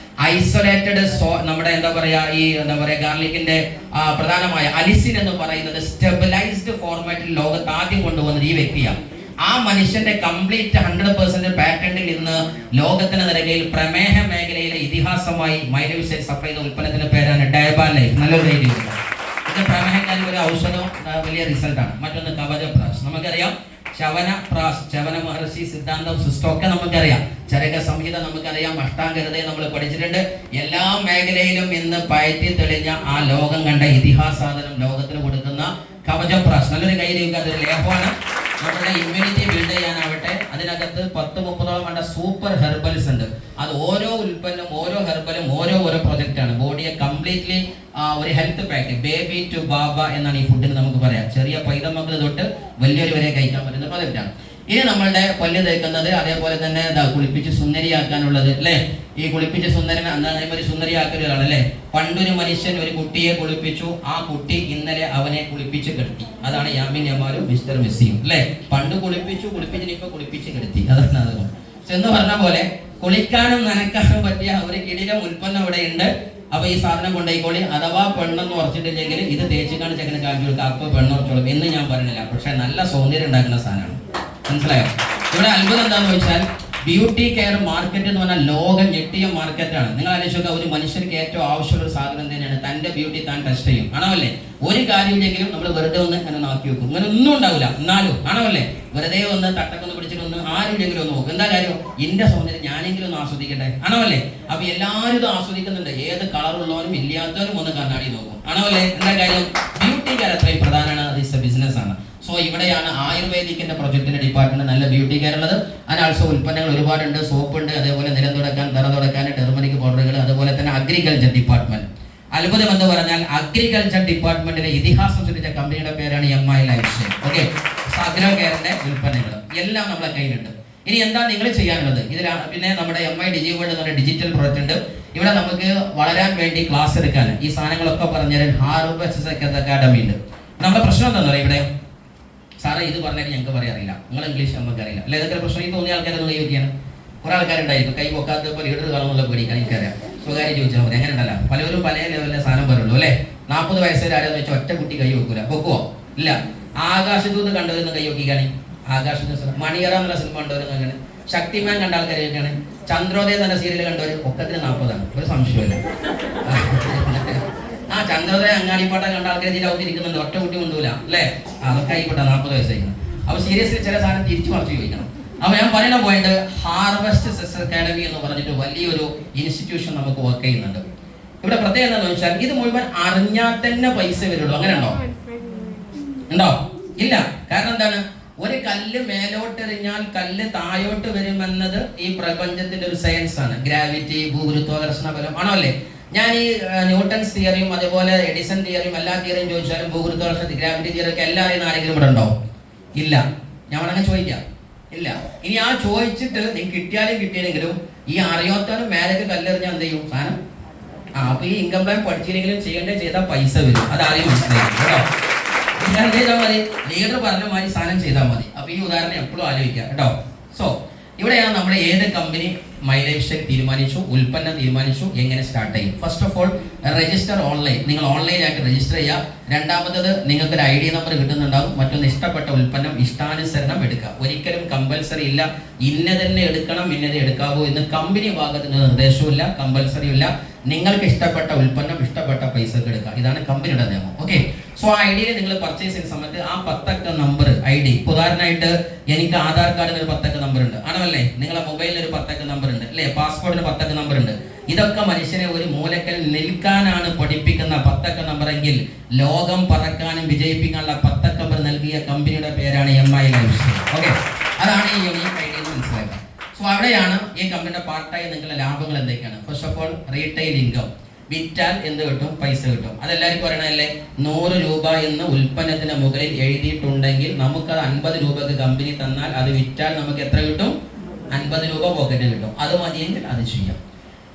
ഐസൊലേറ്റഡ് നമ്മുടെ ഗാർലിക്കിന്റെ പ്രധാനമായ അലിസിൻ എന്ന് പറയുന്നത് സ്റ്റെബിലൈസ്ഡ് ഫോർമാറ്റിൽ ലോകത്ത് ആദ്യം കൊണ്ടുവന്നത് ഈ വ്യക്തിയാണ്. ആ മനുഷ്യന്റെ കംപ്ലീറ്റ് 100% പാറ്റന്റിൽ ഇന്ന് ലോകത്തിന് നിരകയിൽ പ്രമേഹ മേഖലയിലെ ഇതിഹാസമായി മൈലവിസൈഡ് സപ്ലൈ ചെയ്ത ഉൽപ്പന്നത്തിന്റെ പേരാണ് ഡേബ ലൈഫ്. നല്ലൊരു ഐഡിയ. ഇത് പ്രമേഹക്കാരിൽ ഒരു ഔഷധവും വലിയ റിസൾട്ടാണ്. മറ്റൊന്ന് കവചപ്രാശ്. നമുക്കറിയാം ചവന മഹർഷി സിദ്ധാന്തം സിസ്റ്റമൊക്കെ നമുക്കറിയാം. ചരക സംഹിത നമുക്കറിയാം. അഷ്ടാംഗഹൃദയം നമ്മൾ പഠിച്ചിട്ടുണ്ട്. എല്ലാ മേഖലയിലും ഇന്ന് പയറ്റി തെളിഞ്ഞ ആ ലോകം കണ്ട ഇതിഹാസാദനം ലോകത്തിന് കൊടുക്കുന്ന കവചപ്രാശ്. നല്ലൊരു കയ്യിലേക്ക് അതൊരു ലേഹമാണ്. നമ്മുടെ ഇമ്മ്യൂണിറ്റി ബിൽഡ് ചെയ്യാനാവട്ടെ, അതിനകത്ത് 10-30ഓളം കണ്ട സൂപ്പർ ഹെർബൽസ് ഉണ്ട്. അത് ഓരോ ഉൽപ്പന്നം, ഓരോ ഹെർബലും ഓരോ പ്രൊജക്റ്റാണ്. ബോഡിയെ കംപ്ലീറ്റ്ലി ഒരു ഹെൽത്ത് പാക്ക്, ബേബി ടു ബാബ എന്നാണ് ഈ ഫുഡിന് നമുക്ക് പറയാം. ചെറിയ പൈതമക്കൾ തൊട്ട് വലിയൊരു വരെ കഴിക്കാൻ പറ്റുന്ന പ്രൊജക്റ്റാണ്. ഇനി നമ്മളുടെ പല്ല് തേക്കുന്നത്, അതേപോലെ തന്നെ കുളിപ്പിച്ച് സുന്ദരിയാക്കാനുള്ളത് അല്ലേ. ഈ കുളിപ്പിച്ച് സുന്ദരൻ എന്താണ് ഒരു സുന്ദരിയാക്കലുകളാണ് അല്ലേ. പണ്ടൊരു മനുഷ്യൻ ഒരു കുട്ടിയെ കുളിപ്പിച്ചു, ആ കുട്ടി ഇന്നലെ അവനെ കുളിപ്പിച്ച് കിടത്തി. അതാണ് യാമിൻ യമാലും മിസ്റ്റർ മെസ്സിയും അല്ലേ. പണ്ട് കുളിപ്പിച്ചിട്ട് ഇപ്പൊ കുളിപ്പിച്ച് കിടത്തി. അതാണ് അത് എന്ന് പറഞ്ഞ പോലെ കുളിക്കാനും നനക്കാനും പറ്റിയ ഒരു കിടിലം ഉൽപ്പന്നം ഇവിടെ ഉണ്ട്. അപ്പൊ ഈ സാധനം കൊണ്ടുപോയിക്കോളി. അഥവാ പെണ്ണെന്ന് ഉറച്ചിട്ടില്ലെങ്കിൽ ഇത് തേച്ചിക്കാണ് ചെക്കനെ കാണിച്ചു കൊടുക്കുക, അപ്പൊ പെണ്ണുറച്ചോളും എന്ന് ഞാൻ പറയുന്നില്ല. പക്ഷെ നല്ല സൗന്ദര്യം ഉണ്ടാക്കുന്ന സാധനമാണ്, മനസ്സിലായോ. ഇവിടെ അത്ഭുതം എന്താണെന്ന് വെച്ചാൽ ബ്യൂട്ടി കെയർ മാർക്കറ്റ് എന്ന് പറഞ്ഞാൽ ലോകം ഞെട്ടിയ മാർക്കറ്റാണ്. നിങ്ങൾ ആലോചിക്കുക, ഒരു മനുഷ്യർക്ക് ഏറ്റവും ആവശ്യമുള്ള ഒരു സാധനം തന്നെയാണ് തന്റെ ബ്യൂട്ടി താൻ ടെസ്റ്റ് ചെയ്യും, ആണല്ലേ. ഒരു കാര്യമില്ലെങ്കിലും നമ്മൾ വെറുതെ ഒന്ന് അങ്ങനെ നോക്കി വെക്കും, ഇങ്ങനെ ഒന്നും ഉണ്ടാവില്ല. എന്നാലും ആണല്ലേ വെറുതെ ഒന്ന് തട്ടക്കൊന്ന് പിടിച്ചിട്ട് ഒന്ന് ആരുടെങ്കിലും ഒന്ന് നോക്കും. എന്താ കാര്യം, എന്റെ സൗന്ദര്യം ഞാനെങ്കിലും ഒന്ന് ആസ്വദിക്കട്ടെ, ആണല്ലേ. അപ്പൊ എല്ലാവരും ഇത് ആസ്വദിക്കുന്നുണ്ട്. ഏത് കളറുള്ളവനും ഇല്ലാത്തവനും ഒന്ന് കണ്ണാടി നോക്കും, ആണല്ലേ. എന്താ കാര്യം, ബ്യൂട്ടി കെയർ അത്രയും പ്രധാനമാണ്. അത് ഇസ് എ ബിസിനസ് ആണ്. സോ ഇവിടെയാണ് ആയുർവേദിക്കിന്റെ പ്രൊജക്ടിന്റെ ഡിപ്പാർട്ട്മെന്റ് നല്ല ബ്യൂട്ടി കെയർ ഉള്ളത്. അതിന് ആൾസോ ഉൽപ്പന്നങ്ങൾ ഒരുപാടുണ്ട്. സോപ്പ് ഉണ്ട്, അതേപോലെ നിലം തുടക്കാൻ, തറ തുടക്കാൻ, ടെർമറിക് പൗഡറുകൾ, അതുപോലെ തന്നെ അഗ്രികൾച്ചർ ഡിപ്പാർട്ട്മെന്റ്. അത്ഭുതം എന്ന് പറഞ്ഞാൽ അഗ്രികൾച്ചർ ഡിപ്പാർട്ട്മെന്റിലെ ഇതിഹാസം സൃഷ്ടിച്ച കമ്പനിയുടെ പേരാണ് MI lifestyle. Okay, agro കെയറിന്റെ ഉൽപ്പന്നങ്ങൾ എല്ലാം നമ്മുടെ കയ്യിലുണ്ട്. ഇനി എന്താ നിങ്ങൾ ചെയ്യാനുള്ളത്? ഇതിൽ പിന്നെ നമ്മുടെ MI ഡിജിവേൾഡ് എന്ന് പറഞ്ഞ ഡിജിറ്റൽ പ്രൊജക്ട് ഉണ്ട്. ഇവിടെ നമുക്ക് വളരാൻ വേണ്ടി ക്ലാസ് എടുക്കാൻ ഈ സാധനങ്ങളൊക്കെ പറഞ്ഞുതരാൻ ഹാർബസ് അക്കാഡമി ഉണ്ട്. നമ്മുടെ പ്രശ്നം എന്താണെന്ന് പറയാം, ഇവിടെ സാറേ ഇത് പറഞ്ഞാൽ ഞങ്ങൾക്ക് പറയാറില്ല, നിങ്ങൾ ഇംഗ്ലീഷ് നമുക്ക് അറിയില്ല അല്ലെ. ഇതൊക്കെ പ്രശ്നം ഈ തോന്നിയ ആൾക്കാരൊന്നും കൈ വയ്ക്കാണ്. കുറെ ആൾക്കാരുണ്ടായിരിക്കും കൈ പൊക്കാത്തപ്പോൾ ലീഡർ കാണുന്നുള്ള പേടിക്കാൻ എനിക്കറിയാം. സ്വകാര്യം ചോദിച്ചാൽ മതി, അങ്ങനെ ഉണ്ടല്ല. പലരും പല ലെവലിലെ സാധനം പറയുള്ളൂ അല്ലെ. 40 വയസ്സുകാർ ആരെന്ന് വെച്ചാൽ ഒറ്റ കുട്ടി കൈ വെക്കൂല, പൊക്കുവോ ഇല്ല. ആകാശദൂത് കണ്ടവരൊന്നും കൈ നോക്കിക്കാണി. ആകാശദൂത് മണിയറ എന്നുള്ള സിനിമ കണ്ടവരും അങ്ങനെ, ശക്തിമാൻ കണ്ട ആൾക്കാരൊക്കെയാണ്, ചന്ദ്രോദയം എന്ന സീരിയൽ കണ്ടവർ ഒക്കത്തിന് 40ആണ്, ഒരു സംശയമില്ല. ചന്ദ്രോദയം അങ്ങാടിപ്പാട്ട കണ്ട ആൾക്കാർ ഇതിലാവുന്നിരിക്കുന്നുണ്ട്, ഒറ്റ കുട്ടി കൊണ്ടുപോല അല്ലേ. അതൊക്കെ ആയിക്കോട്ടെ, 40 വയസ്സായിരിക്കണം. അപ്പൊ സീരിയസ്ലി ചില സാധനം തിരിച്ചു മറിച്ച് ചോദിക്കണം. അപ്പൊ ഞാൻ പറയുന്ന പോയിന്റ്, ഹാർവസ്റ്റ് സെസ് അക്കാഡമി എന്ന് പറഞ്ഞിട്ട് വലിയൊരു ഇൻസ്റ്റിറ്റ്യൂഷൻ നമുക്ക് വർക്ക് ചെയ്യുന്നുണ്ട്. ഇവിടെ പ്രത്യേകത എന്താണെന്ന് വെച്ചാൽ ഇത് മുഴുവൻ അറിഞ്ഞാൽ തന്നെ പൈസ വരുള്ളൂ. അങ്ങനെ ഉണ്ടോ? ഇല്ല. കാരണം എന്താണ്, ഒരു കല്ല് മേലോട്ടെറിഞ്ഞാൽ കല്ല് താഴോട്ട് വരുമെന്നത് ഈ പ്രപഞ്ചത്തിന്റെ ഒരു സയൻസ് ആണ്. ഗ്രാവിറ്റി, ഭൂഗുരുത്വാകർഷണ ബലം ആണോ അല്ലേ. ഞാൻ ഈ ന്യൂട്ടൺസ് തിയറിയും അതേപോലെ എഡിസൺ തിയറിയും എല്ലാ തിയറിയും ചോദിച്ചാലും ഭൂഗുരുത്വാകർഷണ, ഗ്രാവിറ്റി തിയറി ഒക്കെ എല്ലാവരെയും ആരെങ്കിലും ഇവിടെ ഉണ്ടോ? ഇല്ല. ഞാൻ വേണമെങ്കിൽ ചോദിക്കാം, ഇല്ല. ഇനി ആ ചോദിച്ചിട്ട് നീ കിട്ടിയാലും കിട്ടിയില്ലെങ്കിലും ഈ അറിയാത്തവനും മേലേക്ക് കല്ലെറിഞ്ഞാൽ എന്ത് ചെയ്യും സാധനം. അപ്പൊ ഈ ഇൻകം പ്ലാൻ പഠിച്ചില്ലെങ്കിലും ചെയ്താൽ പൈസ വരും. അത് ആരെയും മനസ്സിലായി കേട്ടോ. ചെയ്താൽ മതി, ലീഡർ പറഞ്ഞ മാതിരി സാധനം ചെയ്താൽ മതി. അപ്പൊ ഈ ഉദാഹരണം എപ്പോഴും ആലോചിക്കാം കേട്ടോ. സോ ഇവിടെയാണ് നമ്മൾ ഏത് കമ്പനി മൈ ലൈഫ് സ്റ്റൈൽ തീരുമാനിച്ചു, ഉൽപ്പന്നം തീരുമാനിച്ചു, എങ്ങനെ സ്റ്റാർട്ട് ചെയ്യും. First of all register online. നിങ്ങൾ ഓൺലൈനായിട്ട് രജിസ്റ്റർ ചെയ്യുക. രണ്ടാമത്തത് നിങ്ങൾക്ക് ഒരു ID നമ്പർ കിട്ടുന്നുണ്ടാവും. മറ്റൊന്ന് ഇഷ്ടപ്പെട്ട ഉൽപ്പന്നം ഇഷ്ടാനുസരണം എടുക്കുക. ഒരിക്കലും കമ്പൽസറി ഇല്ല ഇന്ന തന്നെ എടുക്കണം, ഇന്നത് എടുക്കാവൂ എന്ന് കമ്പനി ഭാഗത്തിന് നിർദ്ദേശമില്ല, കമ്പൽസറി ഇല്ല. നിങ്ങൾക്ക് ഇഷ്ടപ്പെട്ട ഉൽപ്പന്നം ഇഷ്ടപ്പെട്ട പൈസക്ക് എടുക്കുക. ഇതാണ് കമ്പനിയുടെ നിയമം. ഓക്കെ. സോ ആ IDയിൽ നിങ്ങൾ പർച്ചേസ് ചെയ്യുന്ന സമയത്ത് ആ 10 അക്ക നമ്പർ ID, ഉദാഹരണമായിട്ട് എനിക്ക് ആധാർ കാർഡിന് ഒരു 10 അക്ക നമ്പർ ഉണ്ട്, ആണല്ലേ. നിങ്ങളെ മൊബൈലിന് ഒരു 10 അക്ക നമ്പർ ഉണ്ട് അല്ലേ, പാസ്പോർട്ടിന് 10 അക്ക നമ്പർ ഉണ്ട്. ഇതൊക്കെ മനുഷ്യനെ ഒരു മൂലക്കൽ നിൽക്കാനാണ് പഠിപ്പിക്കുന്ന 10 അക്ക നമ്പർ എങ്കിൽ ലോകം പറക്കാനും വിജയിപ്പിക്കാനുള്ള 10 അക്ക നമ്പർ നൽകിയ കമ്പനിയുടെ പേരാണ് MI ലൈഫ് സ്റ്റൈൽ. ഓക്കെ, അതാണ് ഈ യൂണിക് ID എന്ന് മനസ്സിലാക്കുക. സോ അവിടെയാണ് ഈ കമ്പനിയുടെ പാർട്ടായി നിങ്ങളുടെ ലാഭങ്ങൾ എന്തൊക്കെയാണ്. First of all retail income. വിറ്റാൽ എന്ത് കിട്ടും? പൈസ കിട്ടും. അതെല്ലാവർക്കും പറയണല്ലേ. 100 രൂപ എന്ന് ഉൽപ്പന്നത്തിന് മുകളിൽ എഴുതിയിട്ടുണ്ടെങ്കിൽ നമുക്കത് 50 രൂപക്ക് കമ്പനി തന്നാൽ അത് വിറ്റാൽ നമുക്ക് എത്ര കിട്ടും? 50 രൂപ പോക്കറ്റ് കിട്ടും. അത് മതിയെങ്കിൽ അത് ചെയ്യാം.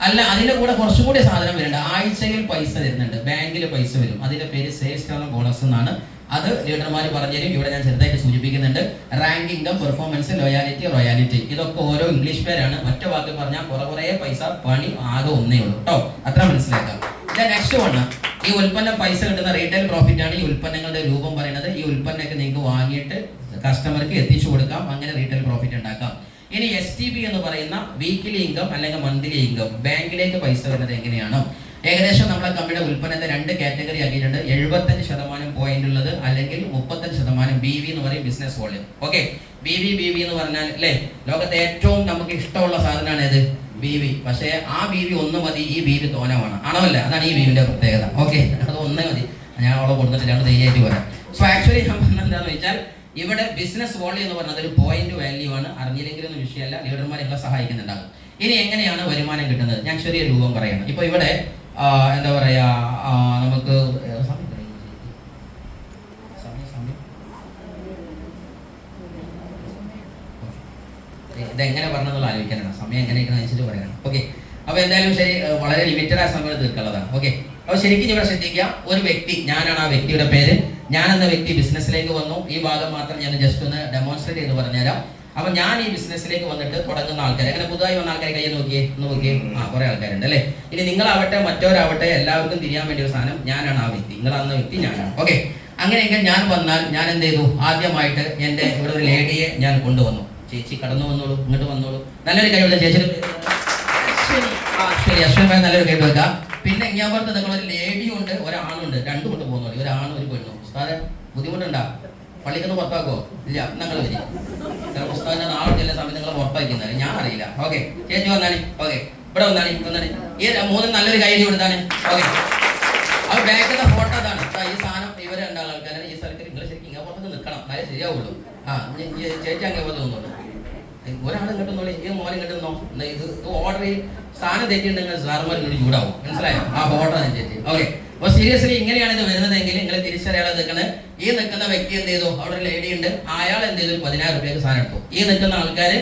അല്ല, അതിന്റെ കൂടെ കുറച്ചും കൂടി സാധനം വരുന്നുണ്ട്. ആഴ്ചയിൽ പൈസ തരുന്നുണ്ട്, ബാങ്കിൽ പൈസ വരും. അതിന്റെ പേര് സേൽസ് ടേൺ ബോണസ് എന്നാണ്. അത് ലീഡർമാർ പറഞ്ഞുതരും. ഇവിടെ ഞാൻ ചെറുതായിട്ട് സൂചിപ്പിക്കുന്നുണ്ട്. Rank, income, performance, loyalty, royalty, ഇതൊക്കെ ഓരോ ഇംഗ്ലീഷ് പേരാണ്. ഒറ്റ വാക്ക് പറഞ്ഞാൽ കുറേ പൈസ, പണി ആകെ ഒന്നേ ഉള്ളൂ കേട്ടോ. അത്ര മനസ്സിലാക്കാം. നെക്സ്റ്റ് വണ്, ഈ ഉൽപ്പന്നം പൈസ കിട്ടുന്ന റീറ്റെയിൽ പ്രോഫിറ്റ് ആണ്. ഈ ഉൽപ്പന്നങ്ങളുടെ രൂപം പറയുന്നത്. ഈ ഉൽപ്പന്നമൊക്കെ നിങ്ങൾക്ക് വാങ്ങിയിട്ട് കസ്റ്റമർക്ക് എത്തിച്ചു കൊടുക്കാം, അങ്ങനെ റീറ്റെയിൽ പ്രോഫിറ്റ് ഉണ്ടാക്കാം. ഇനി STP എന്ന് പറയുന്ന വീക്കിലി ഇൻകം അല്ലെങ്കിൽ മന്ത്ലി ഇൻകം, ബാങ്കിലേക്ക് പൈസ വരുന്നത് എങ്ങനെയാണ്? ഏകദേശം നമ്മളെ കമ്പനിയുടെ ഉൽപ്പന്നത്തെ 2 കാറ്റഗറി ആക്കിയിട്ടുണ്ട്. 75% പോയിന്റ് ഉള്ളത്, അല്ലെങ്കിൽ 35% BV എന്ന് പറയും, ബിസിനസ് വോളിയം. ഓക്കെ, BV എന്ന് പറഞ്ഞാൽ അല്ലേ, ലോകത്തെ ഏറ്റവും നമുക്ക് ഇഷ്ടമുള്ള സാധനമാണ് ഏത്? BV. പക്ഷേ ആ BV ഒന്ന് മതി, ഈ BV തോനമാണ്, ആണോ അല്ല? അതാണ് ഈ BVന്റെ പ്രത്യേകത. ഓക്കെ, അത് ഒന്നേ മതി. ഞാൻ അവളെ കൊടുത്തിട്ടില്ല, ധൈര്യമായിട്ട് പറയാം. സോ ആക്ച്വലി ഞാൻ എന്താണെന്ന് വെച്ചാൽ ഇവിടെ ബിസിനസ് വോളിയം എന്ന് പറഞ്ഞത് ഒരു പോയിന്റ് വാല്യൂ ആണ്. അറിഞ്ഞില്ലെങ്കിലും വിഷയമല്ല, ലീഡർമാർ നിങ്ങളെ സഹായിക്കുന്നുണ്ടാകും. ഇനി എങ്ങനെയാണ് വരുമാനം കിട്ടുന്നത്? ഞാൻ ചെറിയ രൂപം പറയണം. ഇപ്പൊ ഇവിടെ എന്താ പറയാ, നമുക്ക് ഇതെങ്ങനെ പറഞ്ഞെന്നുള്ള ആലോചിക്കാനാണ്, സമയം എങ്ങനെയൊക്കെ അനുസരിച്ച് പറയണം. ഓക്കെ, അപ്പോൾ എന്തായാലും ശരി, വളരെ ലിമിറ്റഡ് ആയ സമയം തീർക്കുള്ളതാണ്. ഓക്കെ, അപ്പോൾ ശരിക്കും ഇവിടെ ശ്രദ്ധിക്കുക, ഒരു വ്യക്തി, ഞാനാണ് ആ വ്യക്തിയുടെ പേര്, ഞാൻ എന്ന വ്യക്തി ബിസിനസ്സിലേക്ക് വന്നു. ഈ ഭാഗം മാത്രം ഞാൻ ജസ്റ്റ് ഒന്ന് ഡെമോൺസ്ട്രേറ്റ് ചെയ്ത് പറഞ്ഞുതരാം. അപ്പൊ ഞാൻ ഈ ബിസിനസ്സിലേക്ക് വന്നിട്ട് തുടങ്ങുന്ന ആൾക്കാർ, അങ്ങനെ പുതുതായി വന്ന ആൾക്കാരെ കയ്യിൽ നോക്കിയേ, ഒന്ന് നോക്കിയേ, കുറെ ആൾക്കാരുണ്ട് അല്ലേ. ഇനി നിങ്ങളാവട്ടെ മറ്റവരാവട്ടെ എല്ലാവർക്കും തിരിയാൻ വേണ്ടി ഒരു സാധനം, ഞാനാണ് ആ വ്യക്തി, നിങ്ങൾ അന്ന വ്യക്തി ഞാനാണ്. ഓക്കെ, അങ്ങനെയെങ്കിൽ ഞാൻ വന്നാൽ ഞാൻ എന്ത് ചെയ്തു, ആദ്യമായിട്ട് എൻ്റെ ഇവിടെ ഒരു ലേഡിയെ ഞാൻ കൊണ്ടുവന്നു. ചേച്ചി കടന്നു വന്നോളൂ, ഇങ്ങോട്ട് വന്നോളൂ, നല്ലൊരു കഴിവുള്ള ചേച്ചി അശ്വനി, നല്ലൊരു കഴിവ് വെക്കാം. പിന്നെ ഞാൻ പറഞ്ഞത് നിങ്ങളൊരു ലേഡിയും ഉണ്ട്, ഒരാണുണ്ട്, രണ്ടും കൊണ്ട് പോകുന്നുള്ളൂ, ഒരാണും ഒരു പെണ്ണും. ഉസ്താദെ ബുദ്ധിമുട്ടുണ്ടാ, പള്ളിക്കൊന്ന് പുറത്താക്കോ? ഇല്ല, നിങ്ങൾ വരും. ചില പുസ്തകം നാളെ ചില സമയത്ത് നിങ്ങൾ പുറത്താക്കുന്നത് ഞാൻ അറിയില്ല. ഓക്കെ, ചേച്ചി വന്നാണി. ഓക്കെ, ഇവിടെ വന്നാണി. ഈ മൂന്നും നല്ലൊരു കൈ കൊടുത്താണ്. ഓക്കെ, അത് ബാക്കിലെ ഫോട്ടോ അതാണ്. ഈ സാധനം ഇവർ രണ്ടാൾ ആൾക്കാരാണ്. ഈ സ്ഥലത്ത് നിങ്ങൾ ശരിക്കും ഇങ്ങനെ പുറത്ത് നിൽക്കണം, എന്നാലേ ശരിയാവുള്ളൂ. ചേച്ചി അങ്ങനെ പോലെ തോന്നുള്ളൂ. ഒരാൾ കിട്ടുന്നോളൂ, ഈ മോനെ കിട്ടുന്നോ, ഇത് ഓർഡർ സാധനം തെറ്റിയിട്ടുണ്ടെങ്കിൽ സാറുമാർ ഇങ്ങോട്ട് ചൂടാവും, മനസ്സിലായോ? ആ ഓർഡർ ചേച്ചി. ഓക്കെ, അപ്പോൾ സീരിയസ്ലി ഇങ്ങനെയാണ് ഇത് വരുന്നതെങ്കിൽ നിങ്ങൾ തിരിച്ചറിയാതെ നിൽക്കുന്നത്. ഈ നിൽക്കുന്ന വ്യക്തി എന്ത് ചെയ്തു, അവിടെ ഒരു ലേഡി ഉണ്ട്, അയാൾ എന്ത് ചെയ്തു, 10,000 രൂപയ്ക്ക് സാധനം എടുത്തു. ഈ നിൽക്കുന്ന ആൾക്കാർ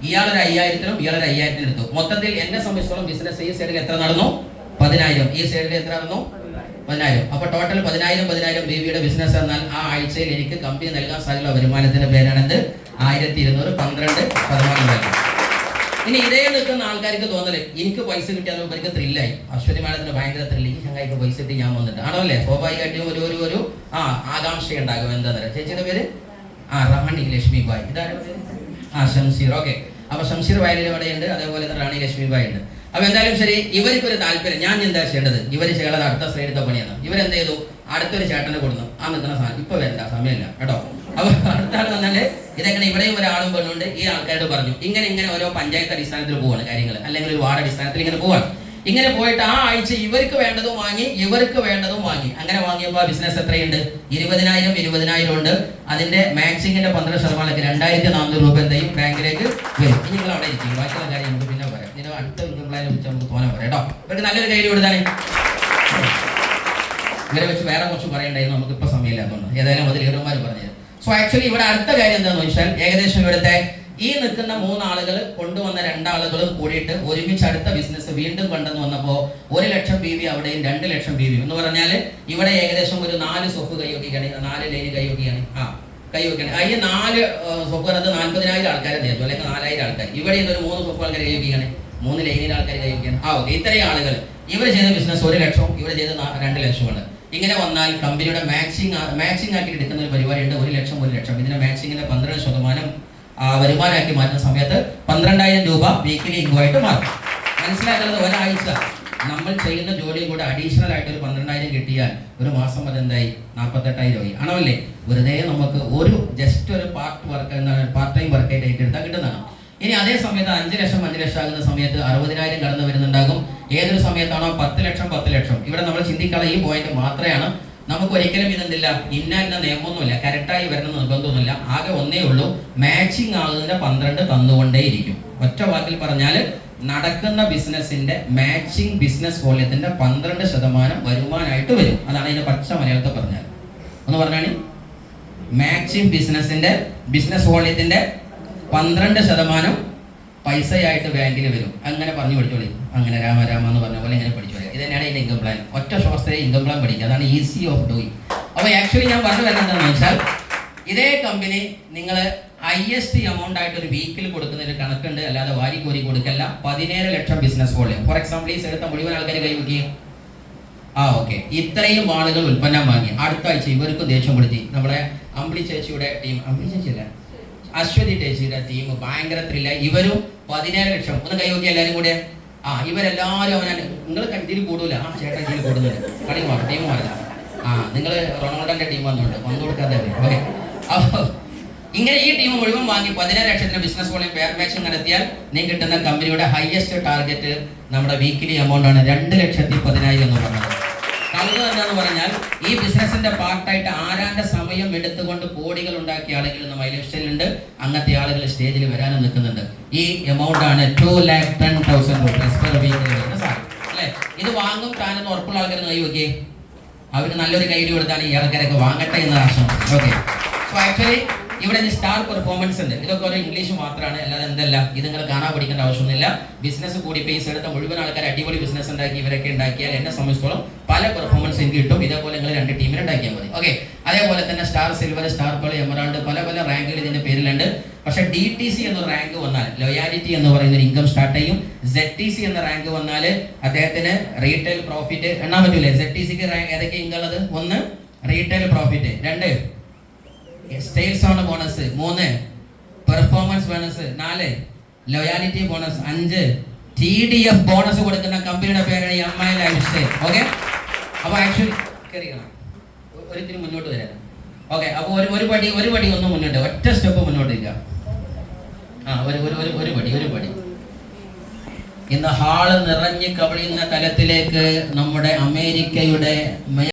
ഇയാളൊരു 5,000-നും ഇയാളൊരു 5,000-നും എടുത്തു. മൊത്തത്തിൽ എന്നെ സംബന്ധിച്ചോളം ബിസിനസ് ഈ സൈഡിൽ എത്ര നടന്നു? 10,000. ഈ സൈഡിൽ എത്ര നടന്നു? 10,000. അപ്പൊ ടോട്ടൽ 10,000 ബേബിയുടെ ബിസിനസ് എന്നാൽ ആ ആഴ്ചയിൽ എനിക്ക് കമ്പനി നൽകാൻ സാധ്യതയുള്ള വരുമാനത്തിന്റെ പേരാണെന്ത്? 1,200, 12% ഇനി ഇതേ നിൽക്കുന്ന ആൾക്കാർക്ക് തോന്നല് എനിക്ക് പൈസ കിട്ടിയാലും ഇവർക്ക് ത്രില്ലായി. അശ്വതി മാഡത്തിന് ഭയങ്കര ത്രില്ല്, ഈ ചങ്ങായിക്ക് പൈസ കിട്ടി ഞാൻ വന്നിട്ട് ആണോ അല്ലേ? സ്വാഭാവികമായിട്ടും ഒരു ആകാംക്ഷ ഉണ്ടാകും. എന്താ പറയുക, ചേച്ചിയുടെ പേര് റാണി ലക്ഷ്മി ബായ്, ഇതാണ് ഷംസീർ. ഓക്കെ, അപ്പൊ ഷംസീർ വയലിൽ ഇവിടെയുണ്ട്, അതേപോലെ തന്നെ റാണി ലക്ഷ്മി ബായ് ഉണ്ട്. അപ്പൊ എന്തായാലും ശരി, ഇവർക്കൊരു താല്പര്യം, ഞാൻ എന്താ ചെയ്യേണ്ടത്, ഇവർ ചെയ്യേണ്ടത് അടുത്ത സൈഡത്തെ പണിയാണ്. ഇവരെന്ത് ചെയ്തു, അടുത്തൊരു ചേട്ടനെ കൊടുന്നു. ആ നിൽക്കുന്ന സാധനം ഇപ്പൊ വരണ്ട, സമയമില്ല കേട്ടോ. അപ്പൊ അടുത്ത ആൾ വന്നാല് ഇതെങ്ങനെ, ഇവിടെയും ഒരാളും പെണ്ണുണ്ട്. ഈ ആൾക്കാരോട് പറഞ്ഞു ഇങ്ങനെ ഓരോ പഞ്ചായത്ത് അടിസ്ഥാനത്തിൽ പോവാണ് കാര്യങ്ങൾ, അല്ലെങ്കിൽ ഒരു വാർഡ് അടിസ്ഥാനത്തിൽ ഇങ്ങനെ പോവാണ്. ഇങ്ങനെ പോയിട്ട് ആ ആഴ്ച ഇവർക്ക് വേണ്ടതും വാങ്ങി, ഇവർക്ക് വേണ്ടതും വാങ്ങി. അങ്ങനെ വാങ്ങിയപ്പോൾ ബിസിനസ് എത്രയുണ്ട്? 20,000 ഉണ്ട്. അതിന്റെ മാക്സിങ്ങിന്റെ 12% 2,400 രൂപ എന്തെയും ബാങ്കിലേക്ക് വരും. ഇനി നിങ്ങൾ അവിടെ ഇരിക്കും, ബാക്കിയുള്ള കാര്യം നമുക്ക് പിന്നെ പറയാം. ഇതിന് അടുത്ത ഇൻകംപ്ലൈനെ വെച്ച് നമുക്ക് തോന്നാൻ പറയാം കേട്ടോ. ഇവർക്ക് നല്ലൊരു കയ്യിൽ കൊടുത്താണ്. ഇവരെ വെച്ച് വേറെ കുറച്ച് പറയണ്ടായിരുന്നു, നമുക്ക് ഇപ്പൊ സമയമില്ലാത്തതുകൊണ്ട് ഏതായാലും അത് ലീഡർമാർ പറഞ്ഞത്. സോ ആക്ച്വലി ഇവിടെ അടുത്ത കാര്യം എന്താണെന്ന് വെച്ചാൽ, ഏകദേശം ഇവിടുത്തെ ഈ നിൽക്കുന്ന 3 ആളുകൾ കൊണ്ടുവന്ന 2 ആളുകളും കൂടിയിട്ട് ഒരുമിച്ച് അടുത്ത ബിസിനസ് വീണ്ടും കൊണ്ടുവന്ന് വന്നപ്പോൾ 1 ലക്ഷം BV അവിടെയും 2 ലക്ഷം BV എന്ന് പറഞ്ഞാൽ ഇവിടെ ഏകദേശം ഒരു 4 സൊഫ് കൈവയ്ക്കുകയാണ്, 4 ലൈന് കൈവയ്ക്കുകയാണ്. കൈവയ്ക്കുകയാണ്. ഈ 4 സൊഫ് എന്നത് 40,000 ആൾക്കാരെ നേരിട്ടു, അല്ലെങ്കിൽ 4,000 ആൾക്കാർ. ഇവിടെ ഒരു 3 സൊഫ് ആൾക്കാർ കൈവയ്ക്കുകയാണ്, 3 ലൈനിൽ ആൾക്കാർ കൈവയ്ക്കുകയാണ്. ഓക്കെ, ഇത്രയും ആളുകൾ ഇവർ ചെയ്ത ബിസിനസ് 1 ലക്ഷം, ഇവർ ചെയ്ത 2 ലക്ഷമാണ്. ഇങ്ങനെ വന്നാൽ കമ്പനിയുടെ മാച്ചിങ് ആക്കി എടുക്കുന്ന ഒരു പരിപാടിയുണ്ട്. 1 ലക്ഷം. ഇതിന്റെ മാച്ചിങ്ങിന്റെ 12% വരുമാനമാക്കി മാറ്റുന്ന സമയത്ത് 12,000 രൂപ വീക്കിലി ഇൻകമായിട്ട് മാറും. മനസ്സിലാക്കുന്നത്, ഒരാഴ്ച നമ്മൾ ചെയ്യുന്ന ജോലിയും കൂടെ അഡീഷണൽ ആയിട്ട് ഒരു 12,000 കിട്ടിയാൽ ഒരു മാസം അതെന്തായി 48,000 ആയി. ആണോ അല്ലേ? വെറുതെ നമുക്ക് ഒരു ജസ്റ്റ് ഒരു പാർട്ട് ടൈം വർക്കായിട്ട് ഏറ്റെടുത്താൽ കിട്ടുന്നതാണ്. ഇനി അതേ സമയത്ത് 5 ലക്ഷം ആകുന്ന സമയത്ത് 60,000 കടന്നു വരുന്നുണ്ടാകും. ഏതൊരു സമയത്താണോ 10 ലക്ഷം, ഇവിടെ നമ്മൾ ചിന്തിക്കാനുള്ള ഈ പോയിന്റ് മാത്രമാണ്. നമുക്ക് ഒരിക്കലും ഇതെന്തില്ല, ഇന്ന നിയമമൊന്നുമില്ല, കറക്റ്റായി വരണം നിർബന്ധമൊന്നുമില്ല. ആകെ ഒന്നേ ഉള്ളൂ, മാച്ചിങ് ആകുന്നതിന്റെ 12 തന്നുകൊണ്ടേയിരിക്കും. ഒറ്റ വാക്കിൽ പറഞ്ഞാൽ നടക്കുന്ന ബിസിനസിന്റെ മാച്ചിങ് ബിസിനസ് വോള്യത്തിന്റെ 12% വരുമാനമായിട്ട് വരും. അതാണ് അതിന്റെ പച്ച മലയാളത്തിൽ പറഞ്ഞാൽ. ഒന്ന് പറഞ്ഞാണ്, മാച്ചിങ് ബിസിനസിന്റെ ബിസിനസ് വോള്യത്തിന്റെ 12% പൈസയായിട്ട് ബാങ്കിൽ വരും. അങ്ങനെ പറഞ്ഞു പഠിച്ചോളി. അങ്ങനെ രാമ എന്ന് പറഞ്ഞ പോലെ ഇങ്ങനെ പഠിച്ചോളി. ഇത് തന്നെയാണ് ഇതിന്റെ ഇൻകം പ്ലാൻ. ഒറ്റ ശ്വാസത്തിലെ ഇൻകം പ്ലാൻ പഠിക്കുക. അതാണ് ഈസി ഓഫ് ഡൂയിങ്. അപ്പോൾ ആക്ച്വലി ഞാൻ പറഞ്ഞു വരുന്നത് എന്താണെന്ന് വെച്ചാൽ, ഇതേ കമ്പനി നിങ്ങൾ ഹയസ്റ്റ് എമൗണ്ട് ആയിട്ട് ഒരു വീക്കിൽ കൊടുക്കുന്ന ഒരു കണക്കുണ്ട്, അല്ലാതെ വാരിക്കോരി കൊടുക്കല്ല. 17 ലക്ഷം ബിസിനസ് വോളിയം. ഫോർ എക്സാമ്പിൾ, ഈ എടുത്ത മുഴുവൻ ആൾക്കാർ കൈവയ്ക്കുകയും ഓക്കെ, ഇത്രയും ആളുകൾ ഉൽപ്പന്നം വാങ്ങി. അടുത്ത ആഴ്ച ഇവർക്ക് ദേഷ്യം പിടിച്ച് നമ്മുടെ അമ്പിളി ചേച്ചിയുടെ ടീം, അമ്പിളി ചേച്ചിയല്ല, അശ്വതി ചേച്ചിയുടെ ടീം ഭയങ്കര ത്രില്ലായി. ഇവരും 17 ലക്ഷം. ഒന്ന് കൈവയ്ക്കുക എല്ലാവരും കൂടെ. ഇവരെല്ലാവരും അവനാണ്, നിങ്ങൾ ഇതിൽ കൂടൂല, ചേട്ടൻ ഇതിൽ കൂടുന്നുണ്ട്, കളി മാറും, ടീം മാറില്ല. നിങ്ങൾ റൊണാൾഡോന്റെ ടീം വന്നുകൊണ്ട് വന്നു കൊടുക്കാതെ. ഓക്കെ, അപ്പോൾ ഇങ്ങനെ ഈ ടീം മുഴുവൻ വാങ്ങി 17 ലക്ഷത്തിന് ബിസിനസ് വോളിയം പെയർ മാച്ചിങ് നടത്തിയാൽ നിങ്ങൾക്ക് കിട്ടുന്ന കമ്പനിയുടെ ഹയസ്റ്റ് ടാർഗറ്റ് നമ്മുടെ വീക്കിലി എമൗണ്ട് ആണ് 2,10,000 എന്ന് പറഞ്ഞത്. കൗതുകം എന്താന്ന് പറഞ്ഞാൽ, ഈ ബിസിനസിന്റെ പാർട്ടായിട്ട് ആരാന്റെ സമയം എടുത്തുകൊണ്ട് കോടികൾ ഉണ്ടാക്കിയ ആളുകൾ ഇന്ന് മൈലസ്റ്റൈലുണ്ട്. അങ്ങനത്തെ ആളുകൾ സ്റ്റേജിൽ വരാനും നിൽക്കുന്നുണ്ട്. ഈ എമൗണ്ട് ആണ് 2,10,000 രൂപീസ് പെർ വീക്ക് അല്ലെ. ഇത് വാങ്ങും താനെന്ന് ഉറപ്പുള്ള ആൾക്കാർ കൈ വെക്കേ, അവർക്ക് നല്ലൊരു കൈ കൊടുത്താണ് ഈ ആൾക്കാരൊക്കെ വാങ്ങട്ടെ എന്ന് ആശംസിച്ചു. ഓക്കെ, സോ ആക്ച്വലി ഇവിടെ സ്റ്റാർ പെർഫോമൻസ് ഉണ്ട്. ഇതൊക്കെ ഒരു ഇംഗ്ലീഷ് മാത്രമാണ്, അല്ലാതെ എന്തല്ല ഇത് നിങ്ങൾ കാണാൻ പഠിക്കേണ്ട ആവശ്യമൊന്നുമില്ല. ബിസിനസ് കൂടി പേസ് എടുത്ത മുഴുവൻ ആൾക്കാർ അടിപൊളി ബിസിനസ് ഉണ്ടാക്കി ഇവരൊക്കെ ഉണ്ടാക്കിയാൽ എന്നെ സംബന്ധിച്ചോളം പല പെർഫോമൻസ് എനിക്ക് കിട്ടും. ഇതേപോലെ നിങ്ങൾ 2 ടീമിനെ ഉണ്ടാക്കിയാൽ മതി. ഓക്കെ, അതേപോലെ തന്നെ star silver, star pearl, emerald പല പല റാങ്കുകൾ ഇതിന്റെ പേരിലുണ്ട്. പക്ഷെ DTC എന്ന റാങ്ക് വന്നാൽ ലോയാലിറ്റി എന്ന് പറയുന്ന ഒരു ഇൻകം സ്റ്റാർട്ട് ചെയ്യും. ZTC എന്ന റാങ്ക് വന്നാൽ അദ്ദേഹത്തിന് റീറ്റെയിൽ പ്രോഫിറ്റ് എണ്ണാൻ പറ്റൂലേ. ZTCക്ക് റാങ്ക് ഏതൊക്കെ ഇൻകം ഉള്ളത്? 1 retail profit, 2 sales on bonus, 3 performance bonus, 4 loyalty bonus, 5 TDF bonus കൊടുക്കുന്ന കമ്പനിയുടെ പേരാണ് MI ലൈഫ് സ്റ്റൈൽ. ഓക്കെ, അപ്പോൾ ആക്ച്വലി കയറിക്കണം ഒരിത്തിരി മുന്നോട്ട് വരാൻ. ഓക്കെ, അപ്പോൾ ഒരു പടി ഒന്ന് മുന്നോട്ട്, ഒറ്റ സ്റ്റെപ്പ് മുന്നോട്ട് ഇരിക്കുക. ഒരു പടി ഇന്ന് ഹാള് നിറഞ്ഞ് കവിയുന്ന തലത്തിലേക്ക് നമ്മുടെ അമേരിക്കയുടെ